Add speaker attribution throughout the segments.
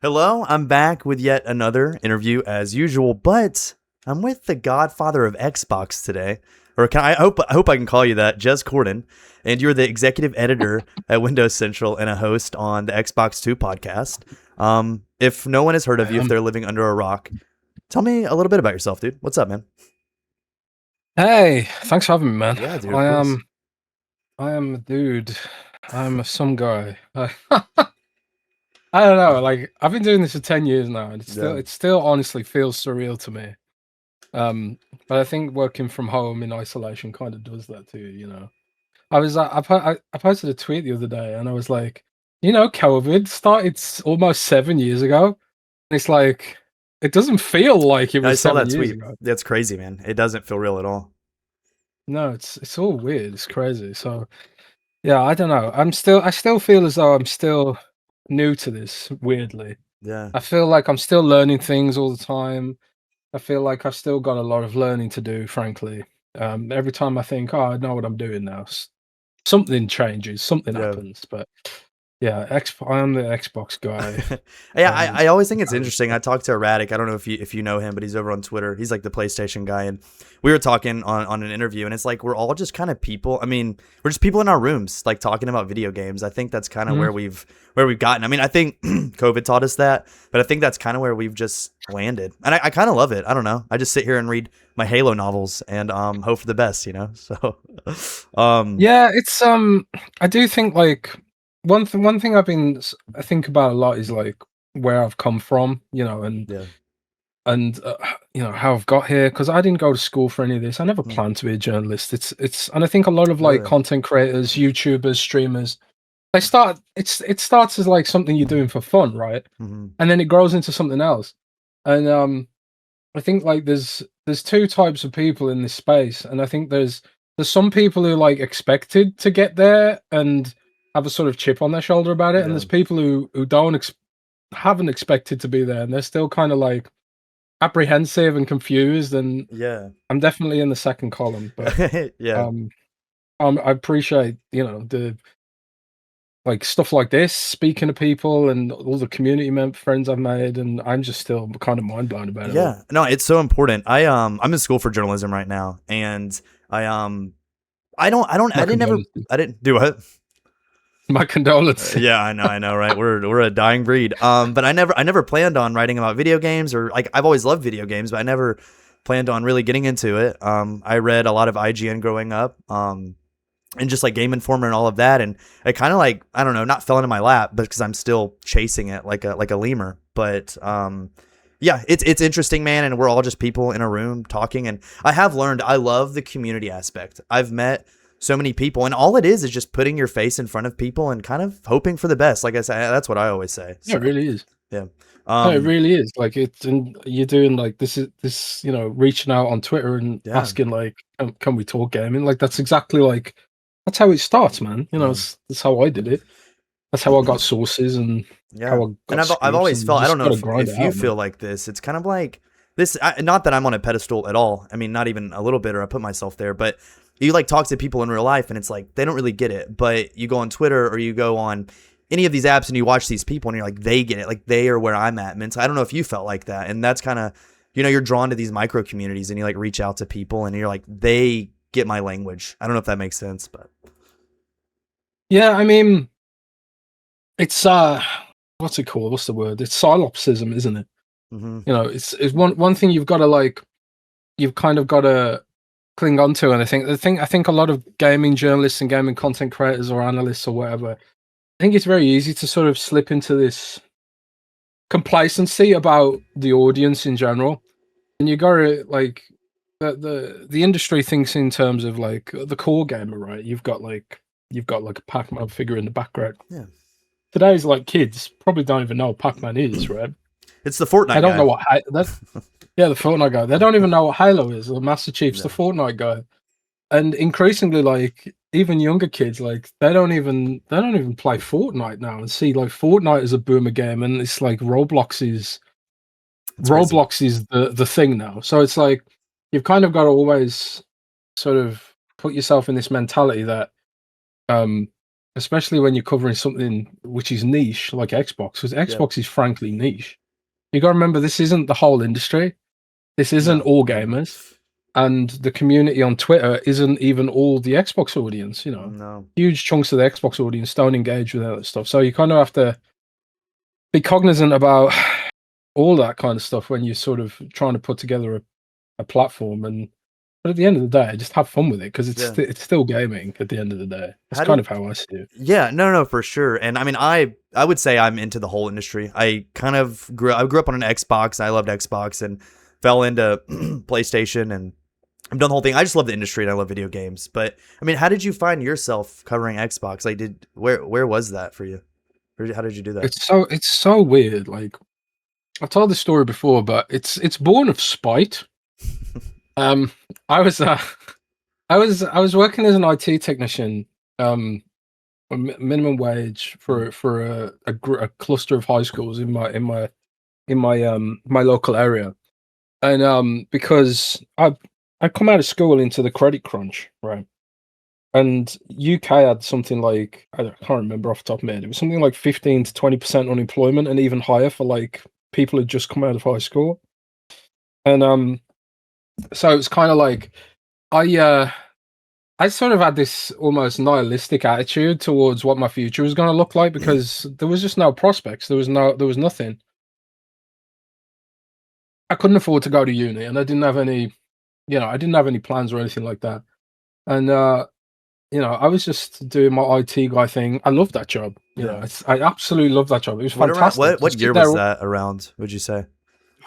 Speaker 1: Hello, I'm back with yet another interview as usual, but I'm with the Godfather of Xbox today. Or can I hope I can call you that, Jez Corden, and you're the executive editor at Windows Central and a host on the Xbox 2 podcast. If no one has heard of you, if they're living under a rock, tell me a little bit about yourself, dude. What's up, man?
Speaker 2: Hey, thanks for having me, man.
Speaker 1: Yeah, dude, of
Speaker 2: I
Speaker 1: course.
Speaker 2: am, I am a dude. I'm some guy. I don't know. Like I've been doing this for 10 years now, and
Speaker 1: Yeah.
Speaker 2: it still honestly feels surreal to me. But I think working from home in isolation kind of does that to you. I was I posted a tweet the other day, and I was like, COVID started almost 7 years ago. And it's like it doesn't feel like it
Speaker 1: I
Speaker 2: was
Speaker 1: saw
Speaker 2: seven
Speaker 1: that
Speaker 2: years
Speaker 1: tweet.
Speaker 2: ago.
Speaker 1: That's crazy, man. It doesn't feel real at all.
Speaker 2: No, it's all weird. It's crazy. So. Yeah, I don't know. I still feel as though I'm still new to this, weirdly.
Speaker 1: Yeah.
Speaker 2: I feel like I'm still learning things all the time. I feel like I've still got a lot of learning to do, frankly. Every time I think, oh, I know what I'm doing now, something changes, something
Speaker 1: Yeah.
Speaker 2: happens. But yeah, I'm the Xbox guy.
Speaker 1: Yeah,
Speaker 2: And
Speaker 1: I always think it's interesting. I talked to Erratic. I don't know if you know him, but he's over on Twitter. He's like the PlayStation guy, and we were talking on an interview, and it's like we're all just kind of people. I mean, we're just people in our rooms, like talking about video games. I think that's kind of
Speaker 2: Mhm.
Speaker 1: where we've gotten. I mean, I think COVID taught us that, but I think that's kind of where we've just landed, and I kind of love it. I don't know. I just sit here and read my Halo novels and hope for the best, you know. So,
Speaker 2: Yeah, it's I do think like one thing I think about a lot is like where I've come from,
Speaker 1: yeah,
Speaker 2: and how I've got here because I didn't go to school for any of this. I never
Speaker 1: Mhm.
Speaker 2: planned to be a journalist. And I think a lot of like
Speaker 1: Really,
Speaker 2: content creators, YouTubers, streamers, it starts as like something you're doing for fun, right?
Speaker 1: hmm
Speaker 2: And then it grows into something else. And I think like there's two types of people in this space, and I think there's some people who like expected to get there and have a sort of chip on their shoulder about it, and
Speaker 1: yeah,
Speaker 2: there's people who haven't expected to be there, and they're still kind of like apprehensive and confused, and
Speaker 1: yeah,
Speaker 2: I'm definitely in the second column, but
Speaker 1: yeah.
Speaker 2: um, I appreciate the like stuff like this, speaking to people, and all the community friends I've made, and I'm just still kind of mind blown about it all.
Speaker 1: Yeah, no, it's so important. I'm in school for journalism right now, and I
Speaker 2: My
Speaker 1: didn't ever
Speaker 2: condolences.
Speaker 1: I didn't do it.
Speaker 2: My condolences.
Speaker 1: Yeah, I know, right? We're a dying breed. But I never planned on writing about video games or like I've always loved video games, but I never planned on really getting into it. I read a lot of IGN growing up. And just like Game Informer and all of that, and it kind of like I don't know, not fell into my lap, but because I'm still chasing it like a lemur. But yeah, it's interesting, man, and we're all just people in a room talking. And I have learned I love the community aspect. I've met so many people, and all it is just putting your face in front of people and kind of hoping for the best. Like I said, that's what I always say.
Speaker 2: Yeah, it
Speaker 1: So
Speaker 2: really is.
Speaker 1: yeah,
Speaker 2: No, it
Speaker 1: um,
Speaker 2: really is. Like it's and you're doing like this, reaching out on Twitter and
Speaker 1: yeah,
Speaker 2: asking like, can we talk gaming? Like that's exactly like that's how it starts, man.
Speaker 1: yeah.
Speaker 2: That's how I did it. That's how I got sources and
Speaker 1: Yeah,
Speaker 2: how I
Speaker 1: and
Speaker 2: got
Speaker 1: I've
Speaker 2: scoops,
Speaker 1: always
Speaker 2: and you
Speaker 1: felt I don't
Speaker 2: just
Speaker 1: know
Speaker 2: gotta grind
Speaker 1: if
Speaker 2: it
Speaker 1: you
Speaker 2: out, man.
Speaker 1: feel like this. It's kind of like this. Not that I'm on a pedestal at all. I mean, not even a little bit, or I put myself there. But you like talk to people in real life, and it's like they don't really get it. But you go on Twitter or you go on any of these apps, and you watch these people, and you're like, they get it. Like they are where I'm at. And so I don't know if you felt like that, and that's kind of you're drawn to these micro communities, and you like reach out to people, and you're like they get my language. I don't know if that makes sense, but
Speaker 2: Yeah, I mean, it's what's it called? What's the word? It's solipsism, isn't it?
Speaker 1: hmm
Speaker 2: It's one thing you've kind of got to cling on to, and I think a lot of gaming journalists and gaming content creators or analysts or whatever, I think it's very easy to sort of slip into this complacency about the audience in general, and you got to like the industry thinks in terms of like the core gamer, right? You've got like a Pac-Man figure in the background.
Speaker 1: yeah,
Speaker 2: Today's like kids probably don't even know what Pac-Man is, right?
Speaker 1: it's the
Speaker 2: They
Speaker 1: Fortnite
Speaker 2: don't know
Speaker 1: guy.
Speaker 2: what that. Yeah, the Fortnite guy. They don't even know what Halo is. Or Master Chief's the
Speaker 1: Yeah,
Speaker 2: Fortnite guy. And increasingly, like even younger kids, like they don't even play Fortnite now and see like Fortnite is a boomer game, and it's like
Speaker 1: it's crazy.
Speaker 2: Roblox is the thing now. So it's like you've kind of got to always sort of put yourself in this mentality that um especially when you're covering something which is niche like Xbox, because Xbox is frankly niche. You got to remember, this isn't the whole industry. This isn't all gamers, and the community on Twitter isn't even all the Xbox audience. Huge chunks of the Xbox audience don't engage with that stuff. So you kind of have to be cognizant about all that kind of stuff when you're sort of trying to put together a platform. But at the end of the day, just have fun with it, because it's still gaming at the end of the day. That's kind of how I see it.
Speaker 1: Yeah, no, for sure. And I mean, I would say I'm into the whole industry. I grew up on an Xbox. I loved Xbox and fell into PlayStation, and I've done the whole thing. I just love the industry and I love video games. But I mean, how did you find yourself covering Xbox? Like, where was that for you? How did you do that?
Speaker 2: It's so weird. Like, I've told this story before, but it's born of spite. I was working as an IT technician, minimum wage for a cluster of high schools in my local area, and because I come out of school into the credit crunch, right? And UK had something like, I can't remember off the top of my head. It was something like 15 to 20% unemployment, and even higher for like people who'd just come out of high school. And so it's kind of like I sort of had this almost nihilistic attitude towards what my future was going to look like, because there was just no prospects. There was nothing. I couldn't afford to go to uni, and I didn't have any plans or anything like that. And I was just doing my IT guy thing. I loved that job. I absolutely loved that job. It was fantastic.
Speaker 1: What year was that around, would you say?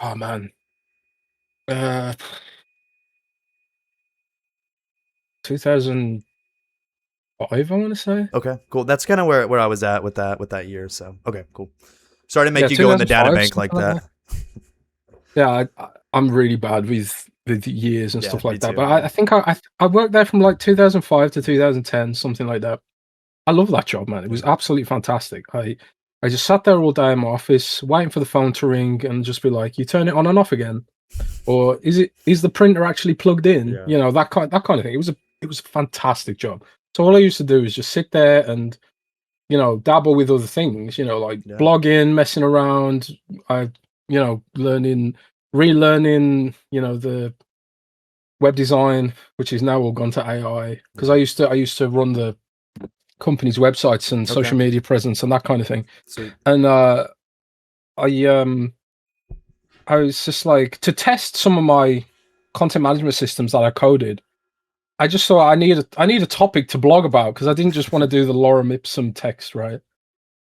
Speaker 2: Oh man. 2005, I want to say.
Speaker 1: Okay, cool. That's kind of where I was at with that year. So okay, cool. Sorry to make you go in the data bank like that.
Speaker 2: Yeah, I'm really bad with years and stuff like that. But I think I worked there from like 2005 to 2010, something like that. I love that job, man. It was absolutely fantastic. I just sat there all day in my office, waiting for the phone to ring, and just be like, "You turn it on and off again," or is the printer actually plugged in? Yeah. That kind of thing. It was a fantastic job. So all I used to do is just sit there and dabble with other things, like blogging, messing around. Relearning, the web design, which is now all gone to AI. Because I used to run the company's websites and social media presence and that kind of thing.
Speaker 1: Sweet.
Speaker 2: And I was just like, to test some of my content management systems that I coded, I just thought I need a topic to blog about, because I didn't just want to do the lorem ipsum text, right?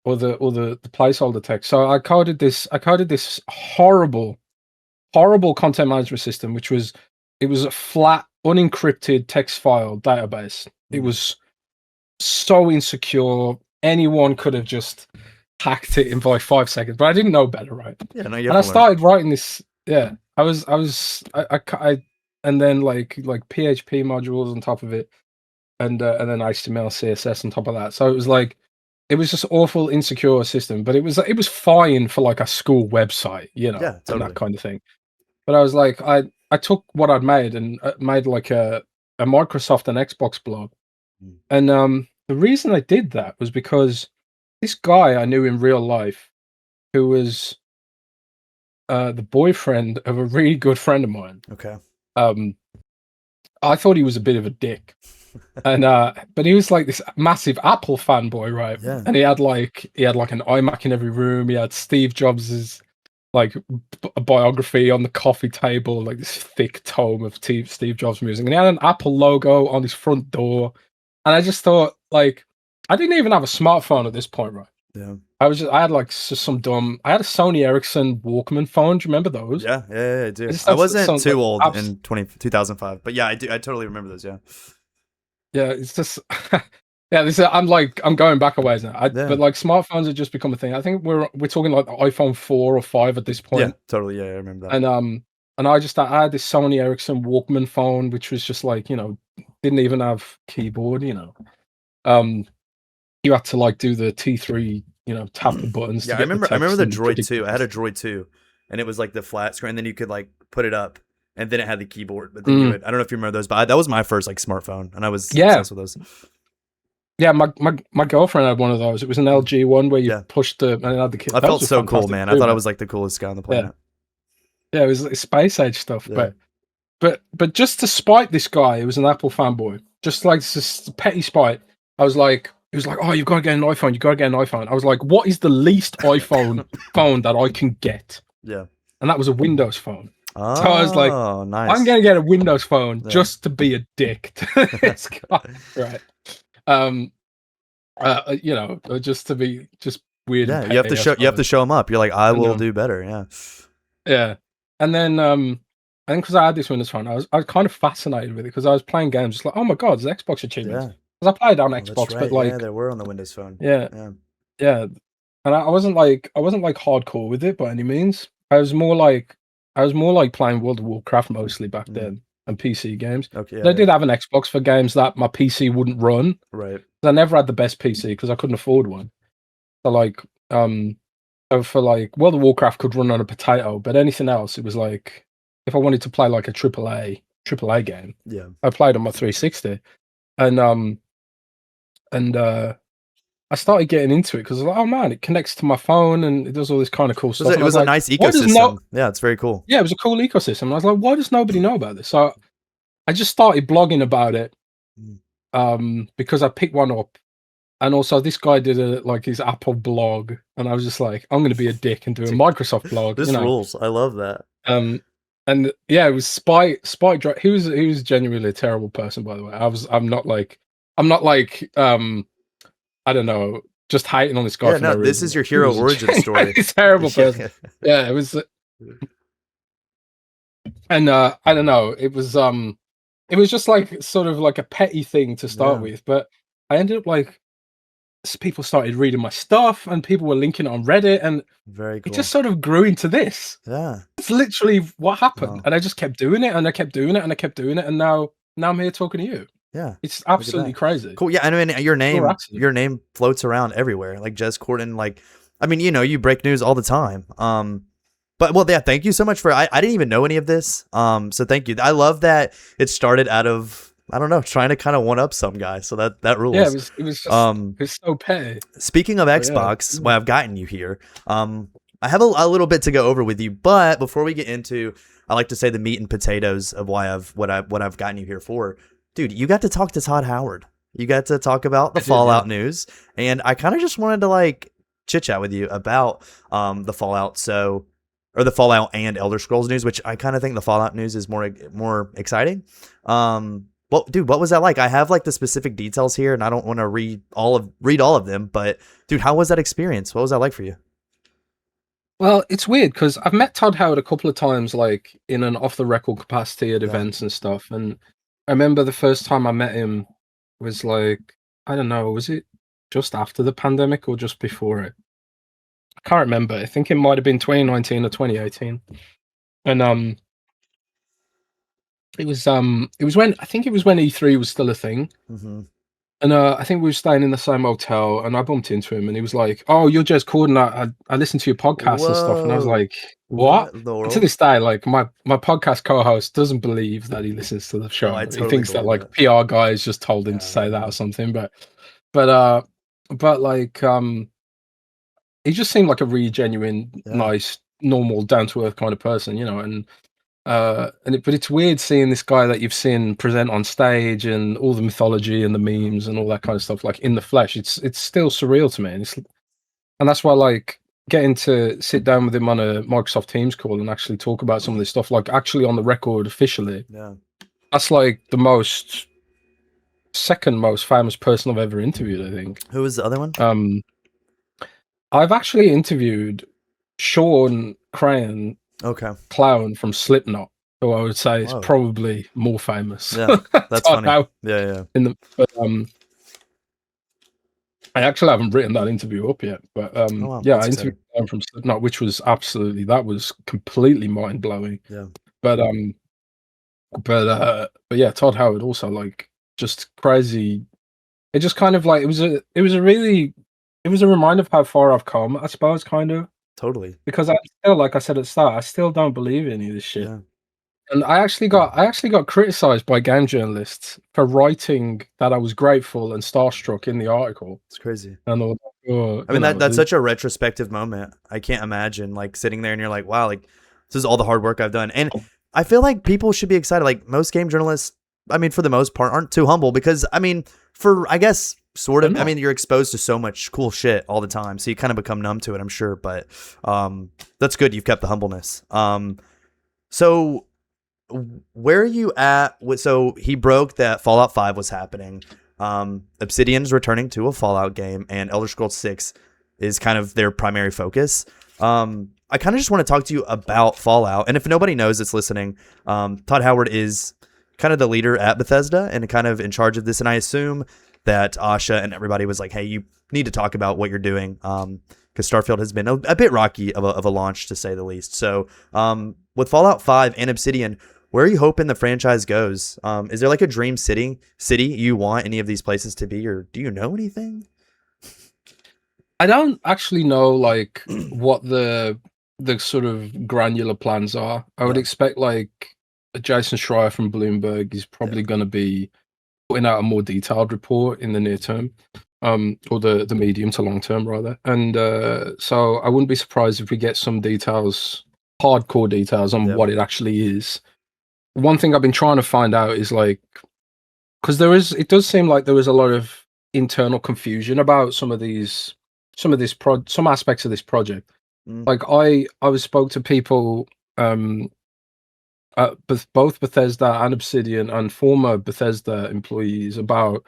Speaker 2: Or the placeholder text. So I coded this horrible content management system, which was a flat, unencrypted text file database. It was so insecure. Anyone could have just hacked it in like 5 seconds, but I didn't know better, right?
Speaker 1: Yeah, no,
Speaker 2: and I started writing this. Yeah, I and then like PHP modules on top of it, and then HTML, CSS on top of that. So it was like, it was just awful, insecure system, but it was fine for like a school website,
Speaker 1: totally.
Speaker 2: And that kind of thing. But I was like, I took what I'd made and made like a Microsoft and Xbox blog, and the reason I did that was because this guy I knew in real life, who was the boyfriend of a really good friend of mine.
Speaker 1: Okay.
Speaker 2: I thought he was a bit of a dick. And but he was like this massive Apple fanboy, right?
Speaker 1: Yeah.
Speaker 2: And he had like an iMac in every room. He had Steve Jobs's like a biography on the coffee table, like this thick tome of Steve Jobs music. And he had an Apple logo on his front door. And I just thought, like, I didn't even have a smartphone at this point, right?
Speaker 1: Yeah.
Speaker 2: I had like some dumb. I had a Sony Ericsson Walkman phone. Do you remember those?
Speaker 1: Yeah, I do. I wasn't too old in 2005, but yeah, I do. I totally remember those. Yeah.
Speaker 2: Yeah, it's just I'm going back a ways now. But like smartphones have just become a thing. I think we're talking like the iPhone 4 or 5 at this point.
Speaker 1: Yeah, totally. Yeah, I remember that.
Speaker 2: And I had this Sony Ericsson Walkman phone, which was just like, didn't even have keyboard. You had to like do the T3, tap the buttons.
Speaker 1: Yeah, I remember the Droid 2. I had a Droid 2, and it was like the flat screen. And then you could like put it up, and then it had the keyboard. But then I don't know if you remember those, but that was my first like smartphone, and I was obsessed with those.
Speaker 2: Yeah, my girlfriend had one of those. It was an LG one where you
Speaker 1: Yeah.
Speaker 2: pushed the and it had the kit.
Speaker 1: I
Speaker 2: That
Speaker 1: felt
Speaker 2: was
Speaker 1: so cool,
Speaker 2: fantastic
Speaker 1: man. I
Speaker 2: too,
Speaker 1: thought I
Speaker 2: man.
Speaker 1: was like the coolest guy on the
Speaker 2: Yeah,
Speaker 1: planet.
Speaker 2: yeah, it was like space age stuff.
Speaker 1: Yeah.
Speaker 2: But just to spite this guy, who was an Apple fanboy, just like this petty spite. I was like, he was like, "Oh, you've got to get an iPhone. You got to get an iPhone." I was like, "What is the least iPhone phone that I can get?"
Speaker 1: Yeah.
Speaker 2: And that was a Windows phone.
Speaker 1: Oh,
Speaker 2: So I was like,
Speaker 1: nice.
Speaker 2: I'm gonna get a Windows phone
Speaker 1: Yeah.
Speaker 2: just to be a dick to this guy, right? You know, just to be just weird.
Speaker 1: Yeah,
Speaker 2: and
Speaker 1: you have to
Speaker 2: petty, I
Speaker 1: show
Speaker 2: suppose.
Speaker 1: them up. You're like, I
Speaker 2: And,
Speaker 1: will do better. Yeah.
Speaker 2: Yeah, and then I think because I had this Windows phone, I was kind of fascinated with it because I was playing games. Just like, oh my god, there's Xbox achievements.
Speaker 1: Yeah.
Speaker 2: Because I played on
Speaker 1: Oh, that's
Speaker 2: Xbox,
Speaker 1: right.
Speaker 2: but like,
Speaker 1: Yeah, there were on the Windows Phone.
Speaker 2: yeah,
Speaker 1: Yeah.
Speaker 2: yeah, and I wasn't like hardcore with it by any means. I was more like playing World of Warcraft mostly back then and PC games.
Speaker 1: Okay.
Speaker 2: But I did have an Xbox for games that my PC wouldn't run.
Speaker 1: Right.
Speaker 2: I never had the best PC because I couldn't afford one. So like for like World of Warcraft could run on a potato, but anything else it was like if I wanted to play like a AAA game,
Speaker 1: Yeah.
Speaker 2: I played on my 360. And I started getting into it because I was like, oh man, it connects to my phone and it does all this kind of cool stuff.
Speaker 1: It was a
Speaker 2: like,
Speaker 1: nice ecosystem. Yeah, it's very cool.
Speaker 2: Yeah, it was a cool ecosystem. And I was like, why does nobody know about this? So I just started blogging about it because I picked one up. And also this guy did his Apple blog. And I was just like, I'm going to be a dick and do a Microsoft blog.
Speaker 1: This rules. I love that.
Speaker 2: And yeah, it was Spike. He was genuinely a terrible person, by the way. I'm not like I don't know, just hating on this guy.
Speaker 1: Yeah, no, this is your hero origin story.
Speaker 2: He's a terrible person. Yeah, it was. And I don't know. It was just like sort of like a petty thing to start with, but I ended up like people started reading my stuff and people were linking it on Reddit, and
Speaker 1: very cool.
Speaker 2: It just sort of grew into this.
Speaker 1: Yeah,
Speaker 2: it's literally what happened, and I just kept doing it, and I kept doing it, and I kept doing it, and now I'm here talking to you.
Speaker 1: Yeah,
Speaker 2: it's absolutely crazy.
Speaker 1: Cool. Yeah, I mean your name floats around everywhere, like Jez Corden. Like, I mean, you break news all the time. But well, yeah, thank you so much for. I didn't even know any of this. So thank you. I love that it started out of, I don't know, trying to kind of one up some guy. So that rules.
Speaker 2: Yeah, it was just, it's so petty.
Speaker 1: Speaking of Xbox, well, I've gotten you here. I have a little bit to go over with you, but before we get into, I like to say the meat and potatoes of what I've gotten you here for. Dude, you got to talk to Todd Howard. You got to talk about the Fallout news, and I kind of just wanted to like chit chat with you about the Fallout. Or the Fallout and Elder Scrolls news, which I kind of think the Fallout news is more exciting. Well, dude, what was that like? I have like the specific details here, and I don't want to read all of them. But dude, how was that experience? What was that like for you?
Speaker 2: Well, it's weird because I've met Todd Howard a couple of times, like in an off-the-record capacity at events and stuff. And I remember the first time I met him was like, I don't know, was it just after the pandemic or just before it? I can't remember. I think it might have been 2019 or 2018. And it was when E3 was still a thing.
Speaker 1: Mm-hmm.
Speaker 2: And I think we were staying in the same hotel, and I bumped into him, and he was like, "Oh, you're Jez Corden. I listened to your podcast and stuff." And I was like, "What?" To this day, like my podcast co-host doesn't believe that he listens to the show. He thinks that like PR guys just told him to say that or something. But like he just seemed like a really genuine, nice, normal, down to earth kind of person, and but it's weird seeing this guy that you've seen present on stage and all the mythology and the memes and all that kind of stuff, like in the flesh. It's still surreal to me, and that's why like getting to sit down with him on a Microsoft Teams call and actually talk about some of this stuff, like actually on the record officially. Yeah, that's like the second most famous person I've ever interviewed, I think.
Speaker 1: Who was the other one?
Speaker 2: I've actually interviewed Sean Crayon, Clown from Slipknot, who I would say is probably more famous.
Speaker 1: Yeah, that's funny. Yeah.
Speaker 2: I actually haven't written that interview up yet, but I interviewed him from Slipknot, which was that was completely mind blowing. Yeah, but yeah, Todd Howard also like just crazy. It just kind of like it was a reminder of how far I've come, I suppose, kind of.
Speaker 1: Totally.
Speaker 2: Because I still, like I said at the start, I still don't believe any of this shit. Yeah. And I actually got criticized by game journalists for writing that I was grateful and starstruck in the article.
Speaker 1: It's crazy.
Speaker 2: And all,
Speaker 1: I mean, that's such a retrospective moment. I can't imagine like sitting there and you're like, wow, like this is all the hard work I've done. And I feel like people should be excited. Like most game journalists, I mean, for the most part, aren't too humble because I mean, I guess sort of, I mean, you're exposed to so much cool shit all the time. So you kind of become numb to it, I'm sure. But that's good. You've kept the humbleness. So where are you at with, so he broke that Fallout 5 was happening. Obsidian's returning to a Fallout game, and Elder Scrolls 6 is kind of their primary focus. I kind of just want to talk to you about Fallout, and if nobody knows that's listening, Todd Howard is kind of the leader at Bethesda and kind of in charge of this, and I assume that Asha and everybody was like, hey, you need to talk about what you're doing, because Starfield has been a bit rocky of a launch, to say the least. So with Fallout 5 and Obsidian, where are you hoping the franchise goes? Is there like a dream city you want any of these places to be, or do you know anything?
Speaker 2: I don't actually know like what the sort of granular plans are. I would expect like Jason Schreier from Bloomberg is probably going to be putting out a more detailed report in the near term, or the medium to long term rather. And so I wouldn't be surprised if we get some details, hardcore details on what it actually is. One thing I've been trying to find out is like, because it does seem like there was a lot of internal confusion about some aspects of this project. Like I spoke to people, both Bethesda and Obsidian and former Bethesda employees about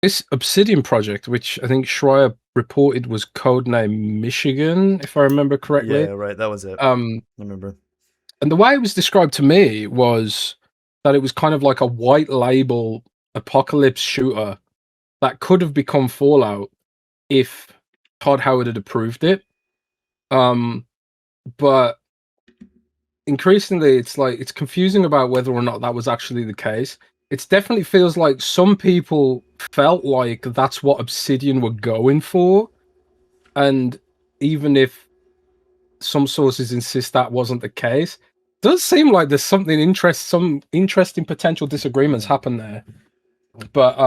Speaker 2: this Obsidian project, which I think Schreier reported was codename Michigan, if I remember correctly.
Speaker 1: Yeah, right. That was it. I remember.
Speaker 2: And the way it was described to me was that it was kind of like a white label apocalypse shooter that could have become Fallout if Todd Howard had approved it. But increasingly, it's confusing about whether or not that was actually the case. It definitely feels like some people felt like that's what Obsidian were going for. And even if some sources insist that wasn't the case, it does seem like there's some interesting potential disagreements happen there. But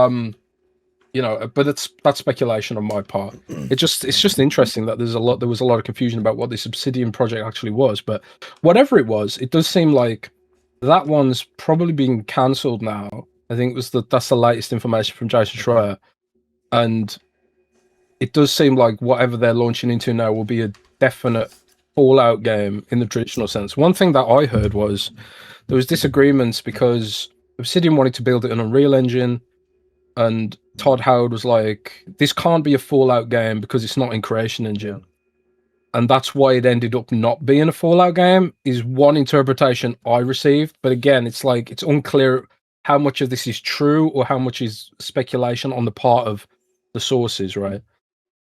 Speaker 2: but that's speculation on my part. It's just interesting that there was a lot of confusion about what this Obsidian project actually was. But whatever it was, it does seem like that one's probably being cancelled now. I think that's the latest information from Jason Schreier, and it does seem like whatever they're launching into now will be a definite Fallout game in the traditional sense. One thing that I heard was there was disagreements because Obsidian wanted to build it in Unreal Engine, and Todd Howard was like, this can't be a Fallout game because it's not in Creation Engine. And that's why it ended up not being a Fallout game, is one interpretation I received. But again, it's like, it's unclear how much of this is true or how much is speculation on the part of the sources, right?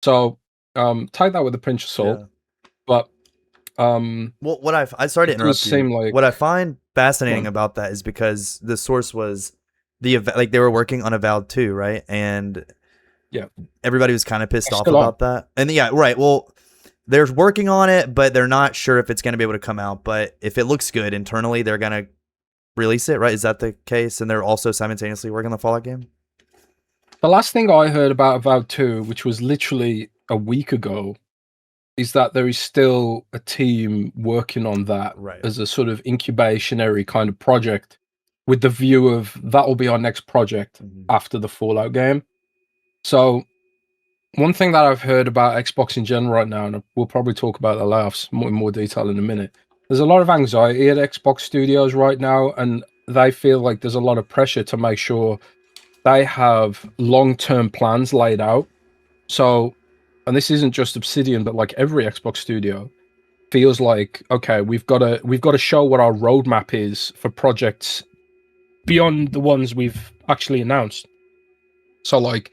Speaker 2: So take that with a pinch of salt. Yeah. But
Speaker 1: well, sorry to interrupt you. What I find fascinating about that is because the source was they were working on Avowed 2, right? And everybody was kind of pissed off about that. And right. Well, they're working on it, but they're not sure if it's going to be able to come out. But if it looks good internally, they're going to release it, right? Is that the case? And they're also simultaneously working on the Fallout game?
Speaker 2: The last thing I heard about Avowed 2, which was literally a week ago, is that there is still a team working on that as a sort of incubationary kind of project, with the view of that will be our next project after the Fallout game. So one thing that I've heard about Xbox in general right now, and we'll probably talk about the layoffs in more detail in a minute, there's a lot of anxiety at Xbox studios right now, and they feel like there's a lot of pressure to make sure they have long-term plans laid out. So, and this isn't just Obsidian, but like every Xbox studio feels like, okay, we've got to show what our roadmap is for projects beyond the ones we've actually announced. So like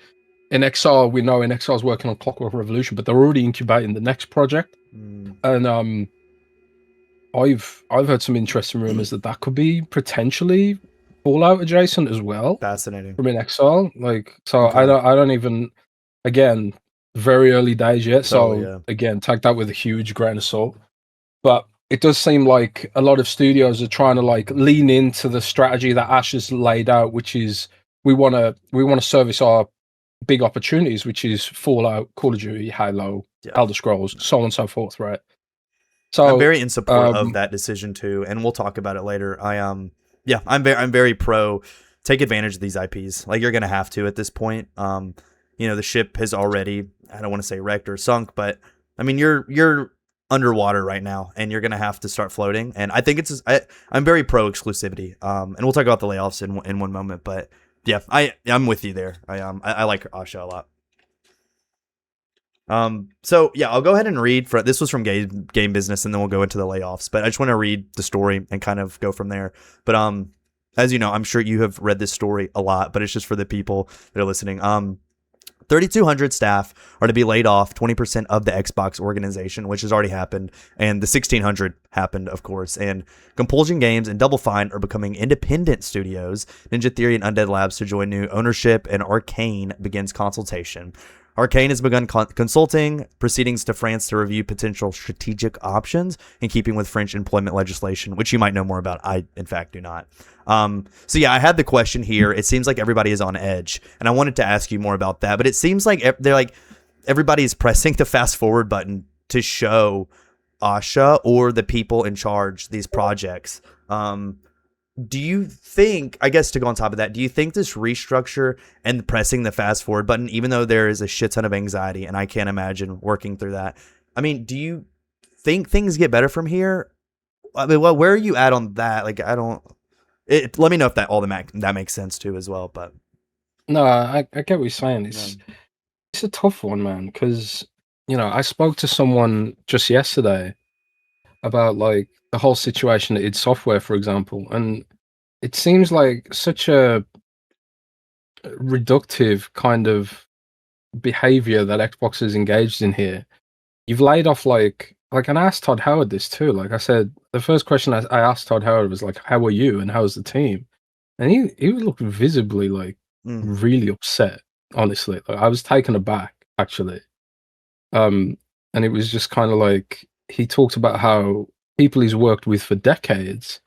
Speaker 2: in XR, we know XR's working on Clockwork Revolution, but they're already incubating the next project. And I've heard some interesting rumors that could be potentially Fallout adjacent as well.
Speaker 1: Fascinating.
Speaker 2: From in XR, like, so okay. I don't even, again, very early days yet. So again, take that with a huge grain of salt. But it does seem like a lot of studios are trying to like lean into the strategy that Ash has laid out, which is we want to service our big opportunities, which is Fallout, Call of Duty, Halo,
Speaker 1: Yeah.
Speaker 2: Elder Scrolls, so on and so forth, right?
Speaker 1: I'm
Speaker 2: So
Speaker 1: very in support of that decision too, and we'll talk about it later. I'm very pro. Take advantage of these IPs. Like you're gonna have to at this point. The ship has already, I don't want to say wrecked or sunk, but I mean you're underwater right now, and you're gonna have to start floating. And I think I'm very pro exclusivity. And we'll talk about the layoffs in one moment. But yeah, I'm with you there. I like Asha a lot. So yeah, I'll go ahead and read this was from game business, and then we'll go into the layoffs, but I just want to read the story and kind of go from there. But, as you know, I'm sure you have read this story a lot, but it's just for the people that are listening. 3,200 staff are to be laid off, 20% of the Xbox organization, which has already happened, and the 1,600 happened, of course. And Compulsion Games and Double Fine are becoming independent studios. Ninja Theory and Undead Labs to join new ownership, and Arcane begins consultation. Arcane has begun consulting proceedings to France to review potential strategic options in keeping with French employment legislation, which you might know more about. I, in fact, do not. So yeah, I had the question here. It seems like everybody is on edge, and I wanted to ask you more about that. But it seems like everybody's pressing the fast forward button to show Asha or the people in charge these projects. Do you think, I guess to go on top of that, do you think this restructure and pressing the fast forward button, even though there is a shit ton of anxiety and I can't imagine working through that, I mean, do you think things get better from here? I mean, well, where are you at on that? Like, let me know if that makes sense too as well. But
Speaker 2: no, I get what you're saying. It's a tough one, man, because I spoke to someone just yesterday about like the whole situation at id Software, for example, and it seems like such a reductive kind of behavior that Xbox is engaged in here. You've laid off like and I asked Todd Howard this too. Like I said, the first question I asked Todd Howard was like, "How are you and how's the team?" And he looked visibly like really upset. Honestly, like, I was taken aback actually. And it was just kind of like he talked about how people he's worked with for decades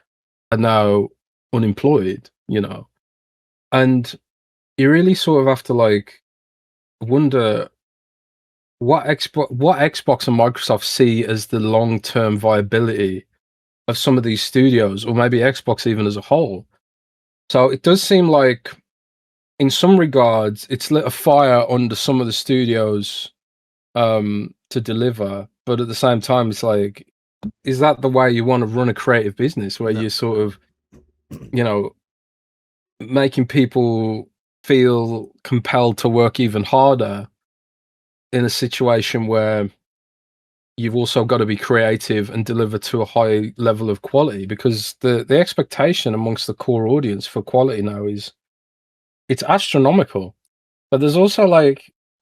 Speaker 2: are now unemployed, and you really sort of have to like wonder what Xbox and Microsoft see as the long-term viability of some of these studios, or maybe Xbox even as a whole. So it does seem like, in some regards, it's lit a fire under some of the studios to deliver, but at the same time, it's like, is that the way you want to run a creative business, where you're sort of, making people feel compelled to work even harder in a situation where you've also got to be creative and deliver to a high level of quality? Because the expectation amongst the core audience for quality now it's astronomical. But there's also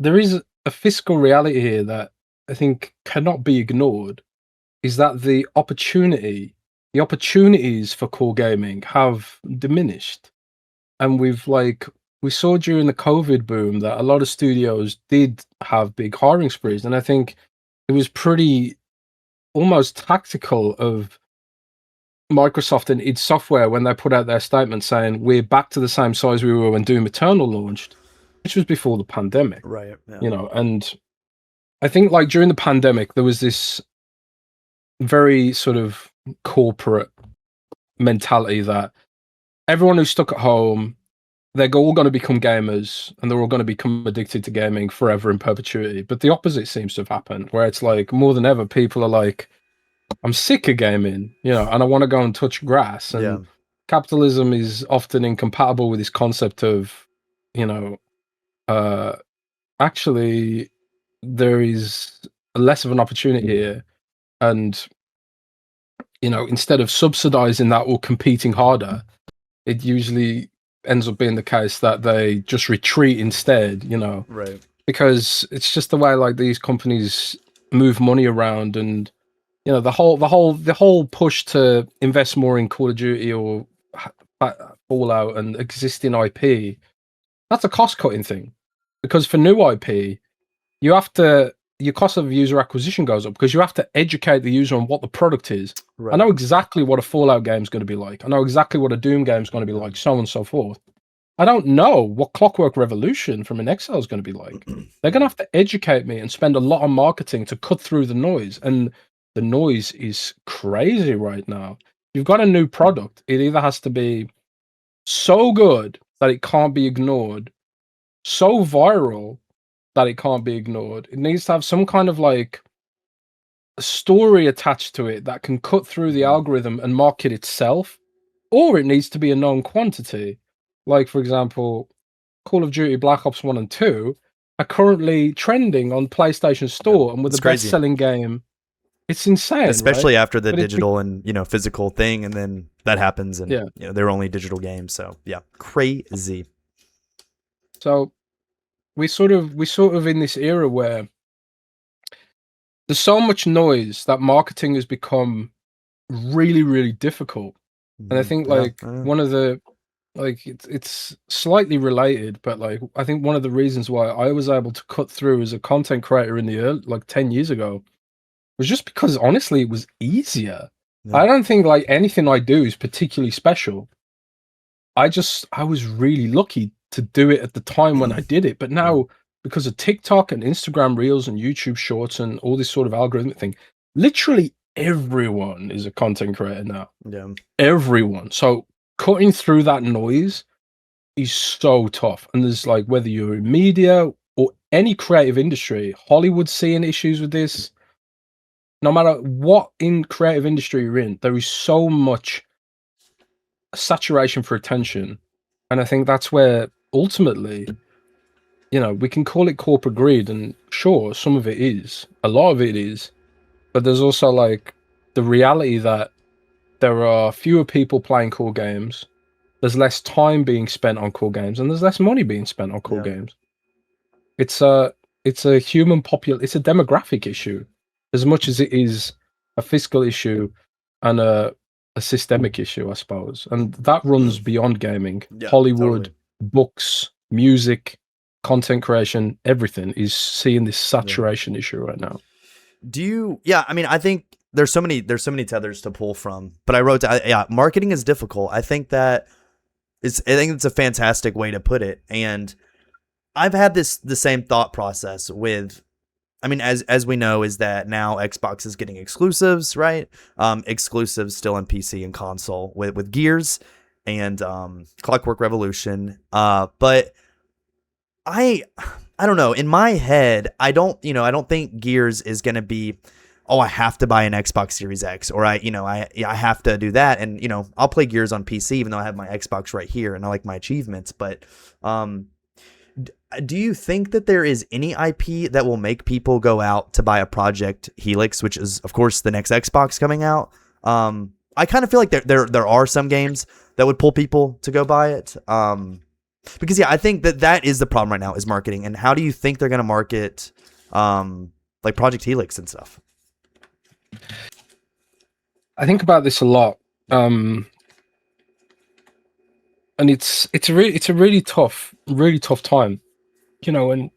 Speaker 2: there is a fiscal reality here that I think cannot be ignored, is that the opportunities for core gaming have diminished. And we saw during the COVID boom that a lot of studios did have big hiring sprees. And I think it was pretty almost tactical of Microsoft and id Software when they put out their statement saying we're back to the same size we were when Doom Eternal launched, which was before the pandemic.
Speaker 1: Right. Yeah.
Speaker 2: And I think during the pandemic, there was this very sort of corporate mentality that everyone who's stuck at home, they're all going to become gamers and they're all going to become addicted to gaming forever in perpetuity. But the opposite seems to have happened, where it's like more than ever, people are like, I'm sick of gaming, and I want to go and touch grass. And capitalism is often incompatible with this concept of, actually, there is less of an opportunity here. And, instead of subsidizing that or competing harder, it usually ends up being the case that they just retreat instead,
Speaker 1: Right.
Speaker 2: Because it's just the way these companies move money around, and the whole push to invest more in Call of Duty or Fallout and existing IP. That's a cost cutting thing, because for new IP, you have to your cost of user acquisition goes up because you have to educate the user on what the product is.
Speaker 1: Right.
Speaker 2: I know exactly what a Fallout game is going to be like. I know exactly what a Doom game is going to be like, so on and so forth. I don't know what Clockwork Revolution from an Excel is going to be like. They're going to have to educate me and spend a lot on marketing to cut through the noise. And the noise is crazy right now. You've got a new product. It either has to be so good that it can't be ignored, so viral that it can't be ignored. It needs to have some kind of like a story attached to it that can cut through the algorithm and market itself, or it needs to be a known quantity. Like, for example, Call of Duty Black Ops 1 and 2 are currently trending on PlayStation Store and with the best-selling game. It's insane,
Speaker 1: especially
Speaker 2: right?
Speaker 1: after the digital and physical thing, and then that happens, and they're only digital games. So yeah, crazy.
Speaker 2: So we're sort of in this era where there's so much noise that marketing has become really, really difficult. And I think one of the it's slightly related, but like I think one of the reasons why I was able to cut through as a content creator in the early, 10 years ago, was just because honestly it was easier. I don't think like anything I do is particularly special. I was really lucky to do it at the time when I did it. But now, because of TikTok and Instagram Reels and YouTube Shorts and all this sort of algorithmic thing, literally everyone is a content creator now.
Speaker 1: Yeah.
Speaker 2: Everyone. So cutting through that noise is so tough. And there's like, whether you're in media or any creative industry, Hollywood's seeing issues with this. No matter what in creative industry you're in, there is so much saturation for attention. And I think that's where ultimately, we can call it corporate greed, and sure, some of it is, a lot of it is, but there's also like the reality that there are fewer people playing cool games, there's less time being spent on cool games, and there's less money being spent on cool games. It's a human it's a demographic issue as much as it is a fiscal issue and a systemic issue, I suppose. And that runs beyond gaming. Hollywood, books, music, content creation, everything is seeing this saturation issue right now.
Speaker 1: I think there's so many tethers to pull from, but I wrote marketing is difficult. I think it's a fantastic way to put it. And I've had the same thought process with, as we know, is that now Xbox is getting exclusives, right? Exclusives still in PC and console with Gears and Clockwork Revolution. But I don't know. In my head, I don't think Gears is going to be, I have to buy an Xbox Series X, or I have to do that. And, I'll play Gears on PC, even though I have my Xbox right here and I like my achievements. But, do you think that there is any IP that will make people go out to buy a Project Helix, which is, of course, the next Xbox coming out? I kind of feel like there are some games that would pull people to go buy it. Because I think that is the problem right now, is marketing. And how do you think they're going to market like Project Helix and stuff?
Speaker 2: I think about this a lot. And it's a really tough time. And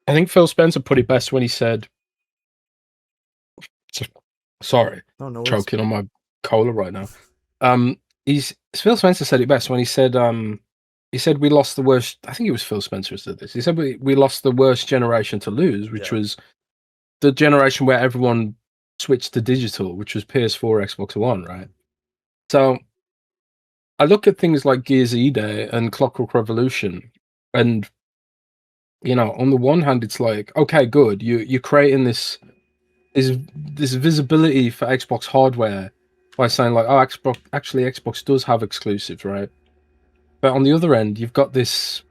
Speaker 2: I think Phil Spencer put it best when he said, sorry, choking on my cola right now. Phil Spencer said it best when he said we lost the worst. I think it was Phil Spencer who said this. He said we lost the worst generation to lose, which was the generation where everyone switched to digital, which was PS4, Xbox One, right? So I look at things like Gears E-Day and Clockwork Revolution, and on the one hand, it's like, okay, good, you're creating this visibility for Xbox hardware by saying like, Xbox does have exclusives, right? But on the other end, you've got this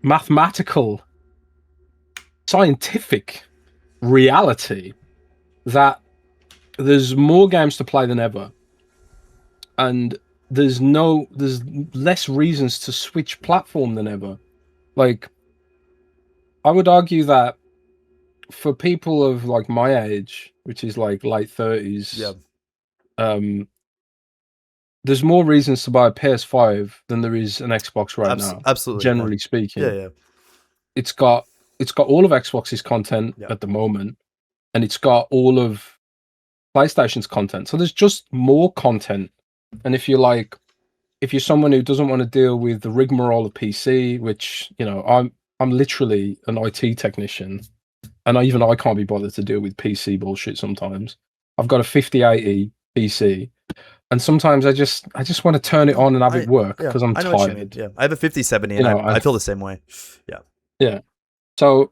Speaker 2: mathematical, scientific reality that there's more games to play than ever, and there's less reasons to switch platform than ever. Like, I would argue that for people of like my age, which is like late 30s, there's more reasons to buy a PS5 than there is an Xbox right now.
Speaker 1: Absolutely,
Speaker 2: generally speaking.
Speaker 1: Yeah.
Speaker 2: It's got all of Xbox's content at the moment. and it's got all of PlayStation's content. So there's just more content. And if you're someone who doesn't want to deal with the rigmarole of PC, which, you know, I'm literally an IT technician, and I can't be bothered to deal with PC bullshit sometimes. I've got a 5080 PC, and sometimes I just want to turn it on and have it work because I'm
Speaker 1: I know what you mean.
Speaker 2: tired.
Speaker 1: Yeah, I have a 5070, and
Speaker 2: You know,
Speaker 1: I feel the same way. Yeah.
Speaker 2: yeah. So,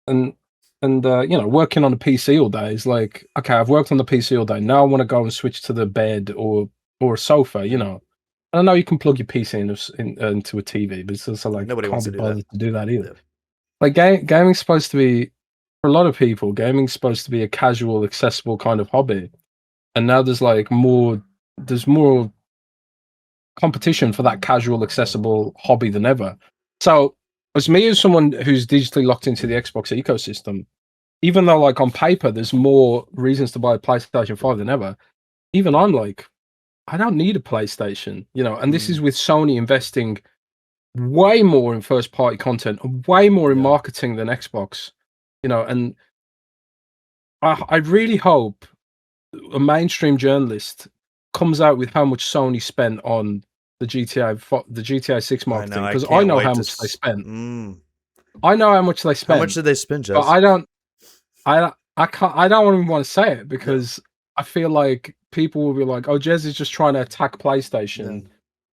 Speaker 2: and you know, working on a PC all day is like, okay, I've worked on the PC all day. Now I want to go and switch to the bed or a sofa. You know, and I know you can plug your PC into a TV, but it's also like
Speaker 1: Nobody
Speaker 2: can't
Speaker 1: wants
Speaker 2: be
Speaker 1: to do
Speaker 2: bothered
Speaker 1: that.
Speaker 2: to do that either.
Speaker 1: Yeah.
Speaker 2: Like gaming's supposed to be, for a lot of people, gaming's supposed to be a casual, accessible kind of hobby, and now there's more competition for that casual, accessible hobby than ever. So, as me as someone who's digitally locked into the Xbox ecosystem, even though like on paper there's more reasons to buy a PlayStation 5 than ever, even I'm like, I don't need a PlayStation, you know, and this is with Sony investing way more in first party content, way more in marketing than Xbox, you know, and I really hope a mainstream journalist comes out with how much Sony spent on the GTA 6 marketing, because I know how much they spent. I know how much they spent.
Speaker 1: How much did they spend, Jez?
Speaker 2: But I don't even want to say it because I feel like people will be like, "Oh, Jez is just trying to attack PlayStation,"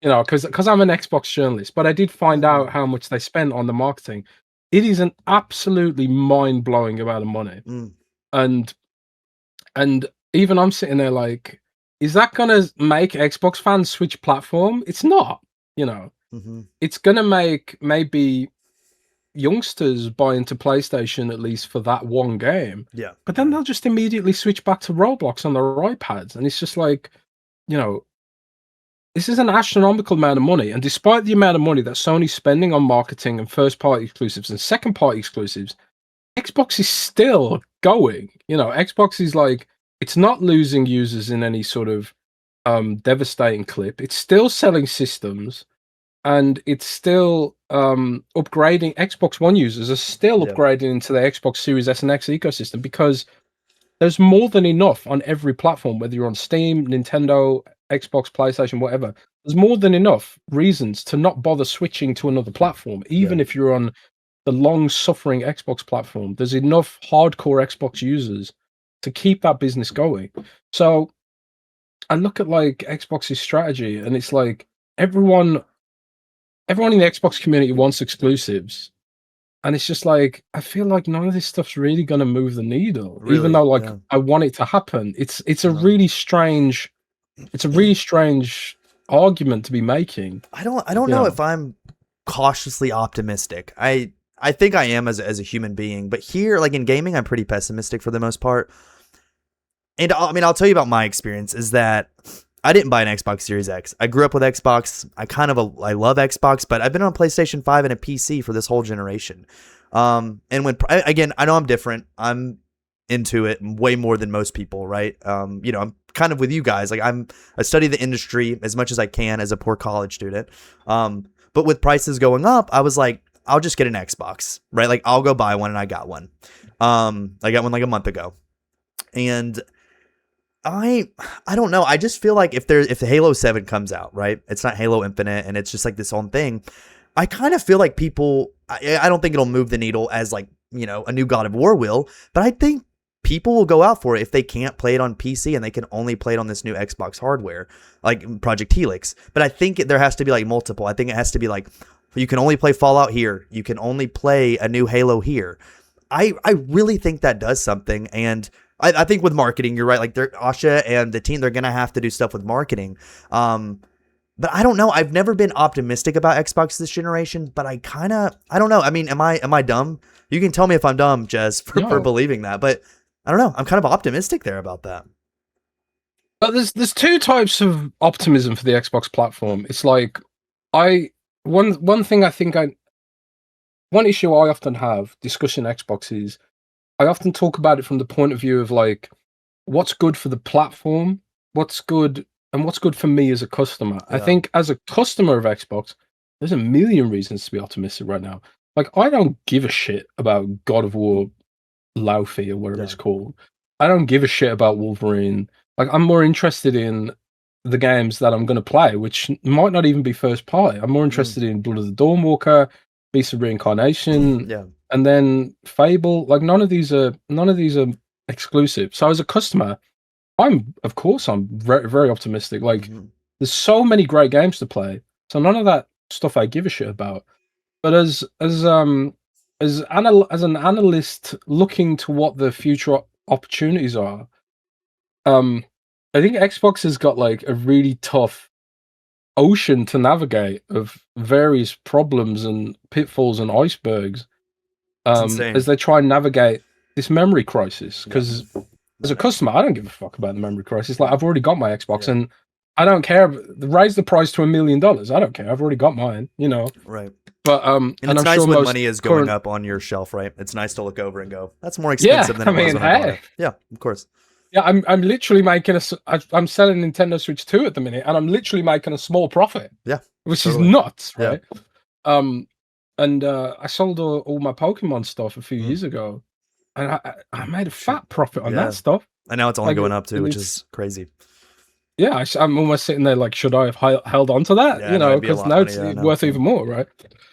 Speaker 2: you know, because I'm an Xbox journalist. But I did find out how much they spent on the marketing. It is an absolutely mind-blowing amount of money, and even I'm sitting there like, is that gonna make Xbox fans switch platform? It's not, you know. It's gonna make maybe youngsters buy into PlayStation at least for that one game.
Speaker 1: Yeah.
Speaker 2: But then they'll just immediately switch back to Roblox on their iPads. And it's just like, you know, this is an astronomical amount of money. And despite the amount of money that Sony's spending on marketing and first party exclusives and second party exclusives, Xbox is still going. You know, Xbox is like, it's not losing users in any sort of devastating clip. It's still selling systems, and it's still upgrading. Xbox One users are still upgrading into the Xbox Series S and X ecosystem because there's more than enough on every platform, whether you're on Steam, Nintendo, Xbox, PlayStation, whatever. There's more than enough reasons to not bother switching to another platform, even if you're on the long-suffering Xbox platform. There's enough hardcore Xbox users to keep that business going. So I look at like Xbox's strategy, and it's like everyone in the Xbox community wants exclusives, and it's just like I feel like none of this stuff's really going to move the needle, even though like I want it to happen. It's a really strange argument to be making.
Speaker 1: I don't know if I'm cautiously optimistic. I think I am as a human being, but here, like in gaming, I'm pretty pessimistic for the most part. And I mean, I'll tell you about my experience is that I didn't buy an Xbox Series X. I grew up with Xbox. I love Xbox, but I've been on PlayStation 5 and a PC for this whole generation. And again, I know I'm different. I'm into it way more than most people, right? You know, I'm kind of with you guys. Like I study the industry as much as I can as a poor college student. But with prices going up, I was like, I'll just get an Xbox, right? Like I'll go buy one, and I got one. I got one like a month ago, and I don't know. I just feel like if the Halo 7 comes out, right? It's not Halo Infinite, and it's just like this own thing. I kind of feel like people. I don't think it'll move the needle as like, you know, a new God of War will, but I think people will go out for it if they can't play it on PC and they can only play it on this new Xbox hardware, like Project Helix. But I think there has to be like multiple. I think it has to be like, you can only play Fallout here. You can only play a new Halo here. I really think that does something. And I think with marketing, you're right. Like Asha and the team, they're going to have to do stuff with marketing. But I don't know. I've never been optimistic about Xbox this generation, but I don't know. I mean, am I dumb? You can tell me if I'm dumb, Jez, for believing that. But I don't know. I'm kind of optimistic there about that.
Speaker 2: But there's two types of optimism for the Xbox platform. It's like one issue I often have discussing Xbox is I often talk about it from the point of view of like what's good for the platform, what's good for me as a customer. I think as a customer of Xbox, there's a million reasons to be optimistic right now. Like I don't give a shit about God of War lofi or whatever it's called. I don't give a shit about Wolverine. Like, I'm more interested in the games that I'm going to play, which might not even be first party. I'm more interested in Blood of the Dawnwalker, Beast of Reincarnation, and then Fable. Like, none of these are exclusive. So as a customer, I'm very, very optimistic. Like, there's so many great games to play. So none of that stuff I give a shit about. But as an analyst looking to what the future opportunities are, I think Xbox has got like a really tough ocean to navigate of various problems and pitfalls and icebergs as they try and navigate this memory crisis. Because as a customer, I don't give a fuck about the memory crisis. Like, I've already got my Xbox, and I don't care. Raise the price to $1 million. I don't care. I've already got mine. You know.
Speaker 1: Right.
Speaker 2: But
Speaker 1: and it's
Speaker 2: I'm
Speaker 1: nice
Speaker 2: sure
Speaker 1: when money is going up on your shelf, right? It's nice to look over and go, "That's more expensive than it was when I bought it." Yeah, of course.
Speaker 2: Yeah, I'm literally making I'm selling Nintendo Switch 2 at the minute, and I'm literally making a small profit.
Speaker 1: Yeah,
Speaker 2: which is nuts, right? And I sold all my Pokemon stuff a few years ago, and I made a fat profit on that stuff.
Speaker 1: And now it's only going up too, which is crazy.
Speaker 2: Yeah, I'm almost sitting there like, should I have held on to that?
Speaker 1: Yeah,
Speaker 2: you know, because now it's worth even more, right?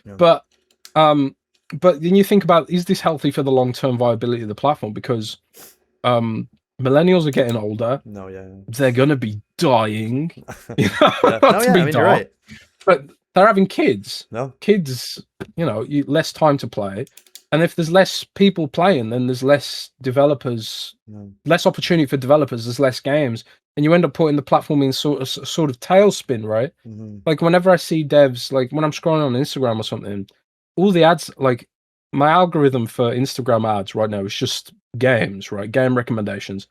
Speaker 2: Yeah. But then you think about, is this healthy for the long-term viability of the platform? Because millennials are getting older.
Speaker 1: No,
Speaker 2: they're gonna be dying. You know,
Speaker 1: you're right.
Speaker 2: But they're having kids.
Speaker 1: No,
Speaker 2: kids, you know, less time to play. And if there's less people playing, then there's less developers, less opportunity for developers. There's less games, and you end up putting the platform in sort of tailspin, right? Like, whenever I see devs, like when I'm scrolling on Instagram or something, all the ads, like my algorithm for Instagram ads right now is just games, right? Game recommendations.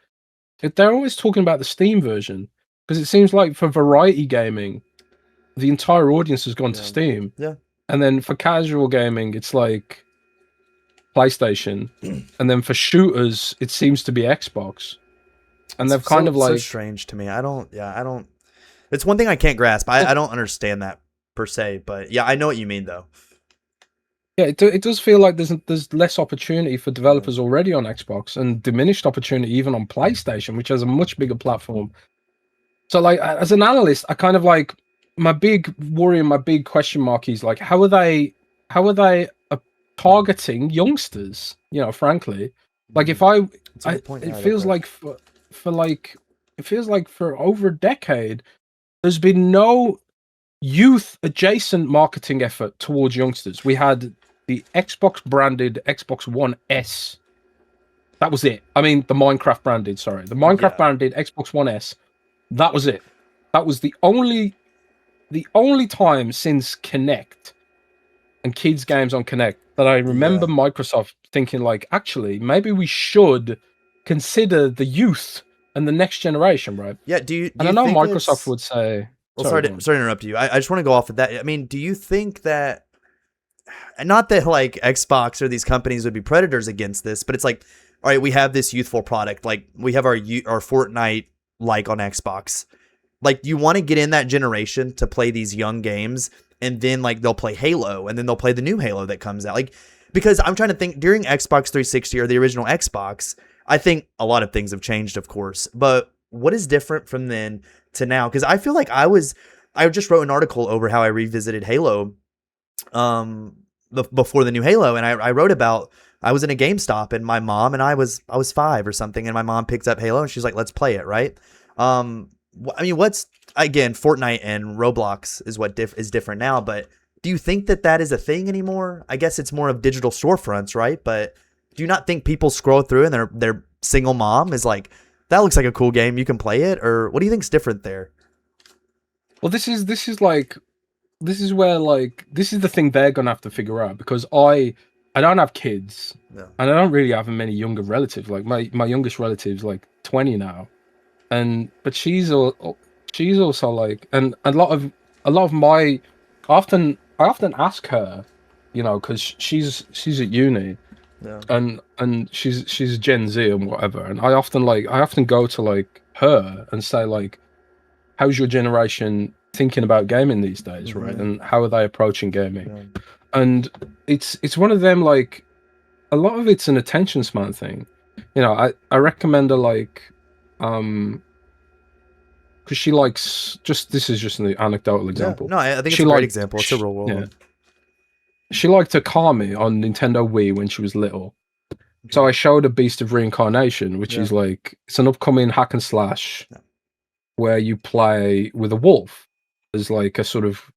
Speaker 2: They're always talking about the Steam version, because it seems like for variety gaming, the entire audience has gone to Steam.
Speaker 1: Yeah,
Speaker 2: and then for casual gaming, it's like PlayStation, and then for shooters, it seems to be Xbox. And they've kind of like,
Speaker 1: so strange to me. I don't. It's one thing I can't grasp. I don't understand that per se, but yeah, I know what you mean though.
Speaker 2: Yeah, it does feel like there's less opportunity for developers already on Xbox, and diminished opportunity even on PlayStation, which has a much bigger platform. So, like, as an analyst, I kind of like, my big worry and my big question mark is like, how are they targeting youngsters? You know, frankly, like, if it feels like it feels like for over a decade, there's been no youth adjacent marketing effort towards youngsters. We had the Xbox branded Xbox One S. That was it. I mean, the Minecraft branded branded Xbox One S. That was it. That was the only time since Kinect and kids games on Kinect that I remember Microsoft thinking like, actually, maybe we should consider the youth and the next generation, right?
Speaker 1: Yeah. Do you
Speaker 2: I know Microsoft would say.
Speaker 1: Well, sorry to interrupt you. I just want to go off of that. I mean, do you think that, not that like Xbox or these companies would be predators against this, but it's like, all right, we have this youthful product. Like, we have our Fortnite like on Xbox. Like, you want to get in that generation to play these young games, and then like they'll play Halo, and then they'll play the new Halo that comes out. Like, because I'm trying to think, during Xbox 360 or the original Xbox, I think a lot of things have changed, of course, but what is different from then to now? Because I feel like I just wrote an article over how I revisited Halo before the new Halo, and I wrote about, I was in a GameStop, and my mom and I was 5 or something, and my mom picked up Halo, and she's like, let's play it, right? I mean, again, Fortnite and Roblox is what is different now, but do you think that is a thing anymore? I guess it's more of digital storefronts, right? But do you not think people scroll through and their single mom is like, that looks like a cool game, you can play it? Or what do you think's different there?
Speaker 2: Well, this is where like, this is the thing they're gonna have to figure out, because I don't have kids, and I don't really have many younger relatives. Like, my youngest relative's like 20 now, but she's also like, and a lot of my, I often ask her, you know, because she's at uni, and she's Gen Z and whatever, and I often go to like her and say like, how's your generation thinking about gaming these days, right? And how are they approaching gaming? And it's one of them, like, a lot of it's an attention span thing. You know, I recommend her like, because she likes just this is just an anecdotal example.
Speaker 1: No, I think it's
Speaker 2: She
Speaker 1: a great
Speaker 2: like
Speaker 1: example. It's a real world
Speaker 2: yeah,
Speaker 1: one.
Speaker 2: she liked Akami on Nintendo Wii when she was little. So I showed her Beast of Reincarnation, which is like it's an upcoming hack and slash where you play with a wolf as like a sort of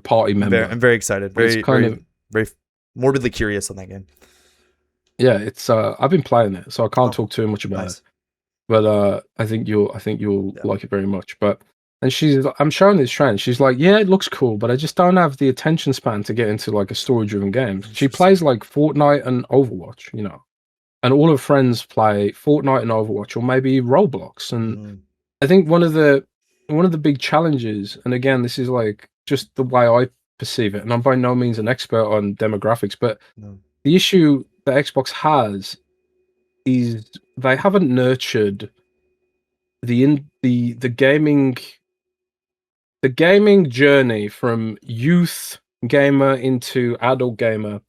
Speaker 2: party member.
Speaker 1: I'm very excited. Very very morbidly curious on that game.
Speaker 2: Yeah, it's I've been playing it, so I can't talk too much about it. But I think you'll like it very much. But and I'm showing this trend. She's like, yeah, it looks cool, but I just don't have the attention span to get into like a story-driven game. She plays like Fortnite and Overwatch, you know, and all her friends play Fortnite and Overwatch, or maybe Roblox. And I think one of the big challenges, and again, this is like just the way I perceive it, and I'm by no means an expert on demographics, but the issue that Xbox has is they haven't nurtured the gaming journey from youth gamer into adult gamer.